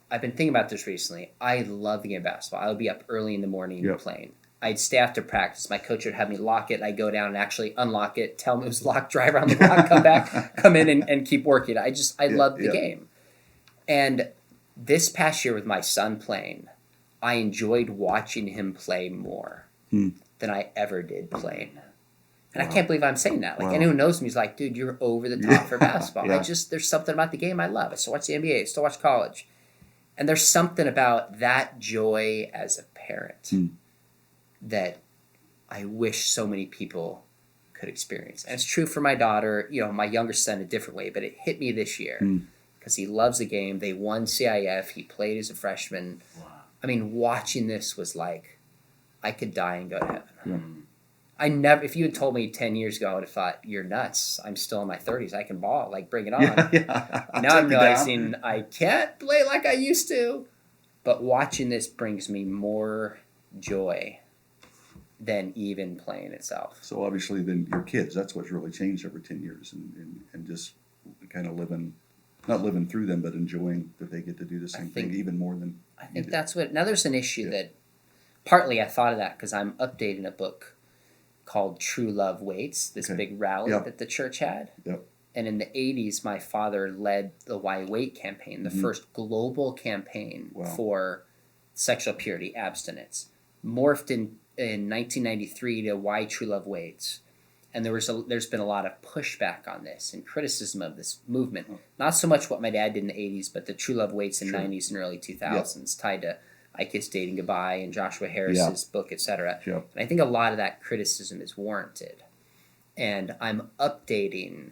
I've been thinking about this recently. I love the game of basketball. I would be up early in the morning playing. I'd stay after practice. My coach would have me lock it. I'd go down and actually unlock it, tell him it was locked, drive around the block, come back, come in and keep working. I loved the game. And this past year with my son playing, I enjoyed watching him play more than I ever did playing. And I can't believe I'm saying that. Like, anyone knows me is like, dude, you're over the top for basketball. There's something about the game I love. I still watch the NBA, I still watch college. And there's something about that joy as a parent that I wish so many people could experience. And it's true for my daughter, my younger son a different way, but it hit me this year because he loves the game. They won CIF. He played as a freshman. Wow. I mean, watching this was like, I could die and go to heaven. If you had told me 10 years ago, I would have thought, you're nuts. I'm still in my 30s. I can ball. Like, bring it on. Now I'm realizing I can't play like I used to. But watching this brings me more joy than even playing itself. So obviously then your kids, that's what's really changed over 10 years and just kind of not living through them, but enjoying that they get to do the same thing even more than I think that's what, now there's an issue that partly I thought of that because I'm updating a book called True Love Waits, this big rally that the church had. Yep. And in the 80s, my father led the Why Wait campaign, the first global campaign for sexual purity, abstinence. Morphed in 1993 to Why True Love Waits. And there's been a lot of pushback on this and criticism of this movement. Not so much what my dad did in the 80s, but the True Love Waits in the 90s and early 2000s, tied to I Kissed Dating Goodbye and Joshua Harris's book, etc. And I think a lot of that criticism is warranted. And I'm updating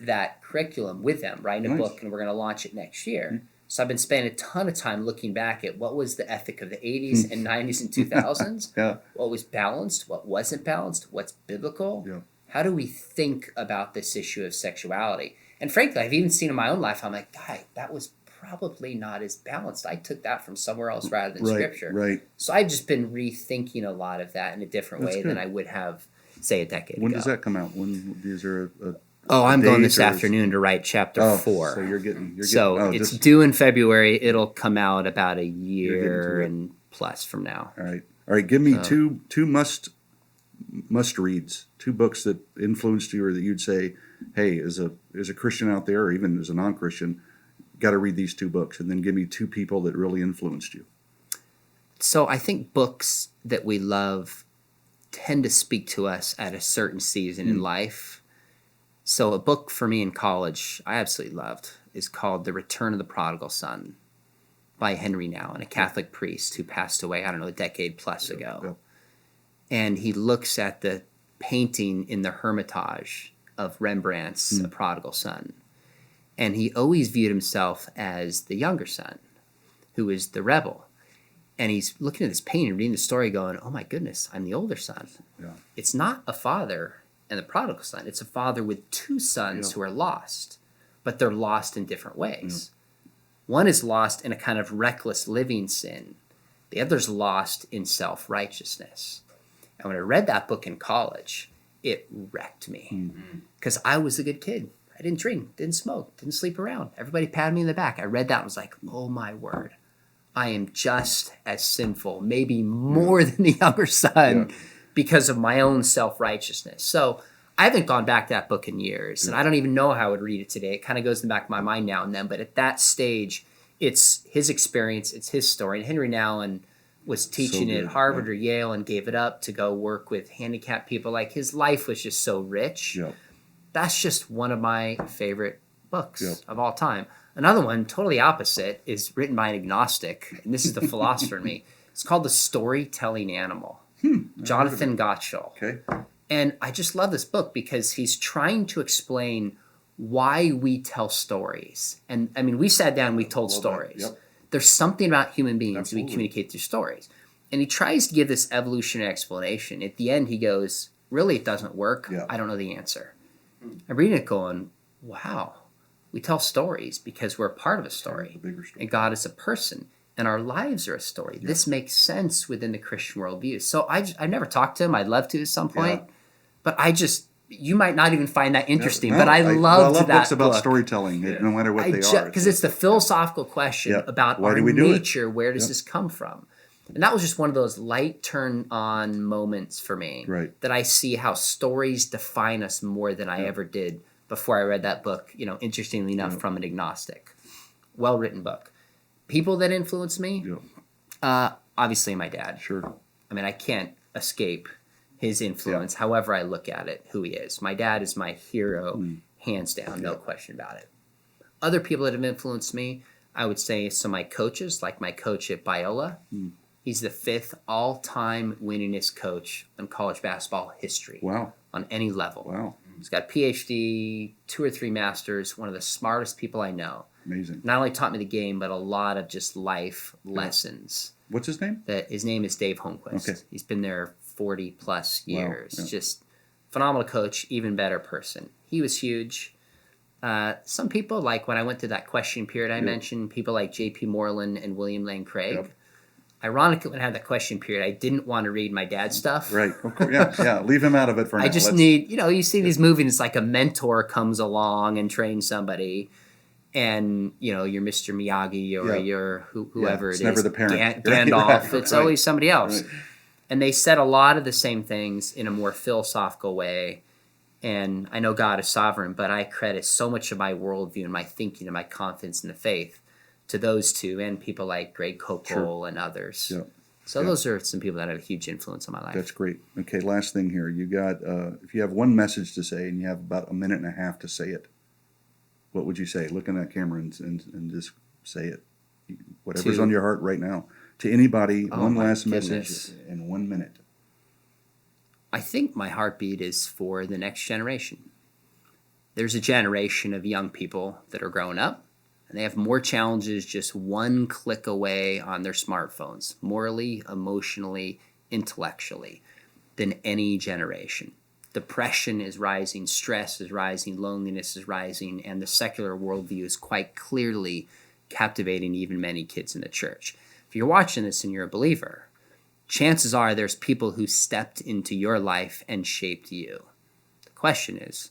that curriculum with them, writing a book, and we're going to launch it next year. So I've been spending a ton of time looking back at what was the ethic of the 80s and 90s and 2000s, what was balanced, what wasn't balanced, what's biblical. How do we think about this issue of sexuality? And frankly, I've even seen in my own life, I'm like, God, that was probably not as balanced. I took that from somewhere else rather than Scripture. Right. So I've just been rethinking a lot of that in a different way than I would have, say, a decade ago. When does that come out? When is there a I'm going this afternoon to write chapter 4. So you're getting it's due in February. It'll come out about a year and plus from now. All right. Give me two must reads, 2 books that influenced you or that you'd say, hey, as a Christian out there, or even as a non-Christian, got to read these 2 books, and then give me 2 people that really influenced you. So I think books that we love tend to speak to us at a certain season in life. So a book for me in college I absolutely loved is called The Return of the Prodigal Son by Henry Nouwen, a Catholic priest who passed away, a decade plus ago. And he looks at the painting in the Hermitage of Rembrandt's A Prodigal Son. And he always viewed himself as the younger son, who is the rebel. And he's looking at this painting, reading the story, going, "Oh my goodness, I'm the older son." Yeah. It's not a father and the prodigal son. It's a father with two sons who are lost, but they're lost in different ways. One is lost in a kind of reckless living sin. The other's lost in self-righteousness. And when I read that book in college, it wrecked me because I was a good kid. I didn't drink, didn't smoke, didn't sleep around. Everybody patted me in the back. I read that and was like, oh my word. I am just as sinful, maybe more than the younger son because of my own self-righteousness. So I haven't gone back to that book in years, and I don't even know how I would read it today. It kind of goes in the back of my mind now and then, but at that stage, it's his experience, it's his story. And Henry Nouwen was teaching at Harvard or Yale and gave it up to go work with handicapped people. Like, his life was just so rich. That's just one of my favorite books of all time. Another one, totally opposite, is written by an agnostic, and this is the philosopher in me. It's called The Storytelling Animal. Jonathan Gottschall. Okay. And I just love this book because he's trying to explain why we tell stories. And I mean, we sat down, we told stories. There's something about human beings that we communicate through stories. And he tries to give this evolutionary explanation. At the end, he goes, really, it doesn't work. I don't know the answer. I'm reading it going, wow. We tell stories because we're a part of a story. And God is a person. And our lives are a story. This makes sense within the Christian worldview. So I've never talked to him. I'd love to at some point. But you might not even find that interesting. But I love that books about book. storytelling, no matter what they are. Because it's the philosophical question about our nature. Where does this come from? And that was just one of those light turn on moments for me. That I see how stories define us more than I ever did before I read that book, interestingly enough, from an agnostic. Well-written book. People that influence me, obviously my dad. I mean, I can't escape his influence, however I look at it, who he is. My dad is my hero, hands down, no question about it. Other people that have influenced me, I would say some of my coaches, like my coach at Biola. He's the 5th all-time winningest coach in college basketball history. On any level. He's got a PhD, 2 or 3 masters, one of the smartest people I know. Amazing. Not only taught me the game, but a lot of just life lessons. What's his name? His name is Dave Holmquist. He's been there 40 plus years. Just phenomenal coach, even better person. He was huge. Some people, like when I went through that question period I mentioned, people like J.P. Moreland and William Lane Craig. Ironically, when I had that question period, I didn't want to read my dad's stuff. Of course. Leave him out of it for now. I just need, you see these movies, it's like a mentor comes along and trains somebody, and, you're Mr. Miyagi or you're whoever it is. It's never the parent. Gandalf. It's always somebody else. And they said a lot of the same things in a more philosophical way. And I know God is sovereign, but I credit so much of my worldview and my thinking and my confidence in the faith to those two and people like Greg Koppel and others. So those are some people that have a huge influence on my life. That's great. Okay, last thing here. You got, if you have one message to say and you have about a minute and a half to say it, what would you say? Look in that camera and just say it. Whatever's on your heart right now. To anybody, one last message in 1 minute. I think my heartbeat is for the next generation. There's a generation of young people that are growing up, and they have more challenges just one click away on their smartphones, morally, emotionally, intellectually, than any generation. Depression is rising, stress is rising, loneliness is rising, and the secular worldview is quite clearly captivating even many kids in the church. If you're watching this and you're a believer, chances are there's people who stepped into your life and shaped you. The question is,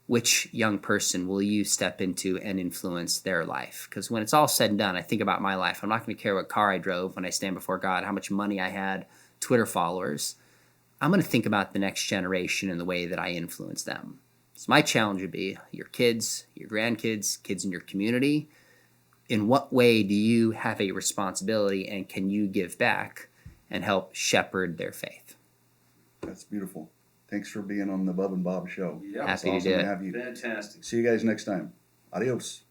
which young person will you step into and influence their life? Because when it's all said and done, I think about my life. I'm not going to care what car I drove when I stand before God, how much money I had, Twitter followers. I'm going to think about the next generation and the way that I influence them. So my challenge would be your kids, your grandkids, kids in your community. In what way do you have a responsibility and can you give back and help shepherd their faith? That's beautiful. Thanks for being on the Bub and Bob Show. Happy to do it. Have you. Fantastic. See you guys next time. Adios.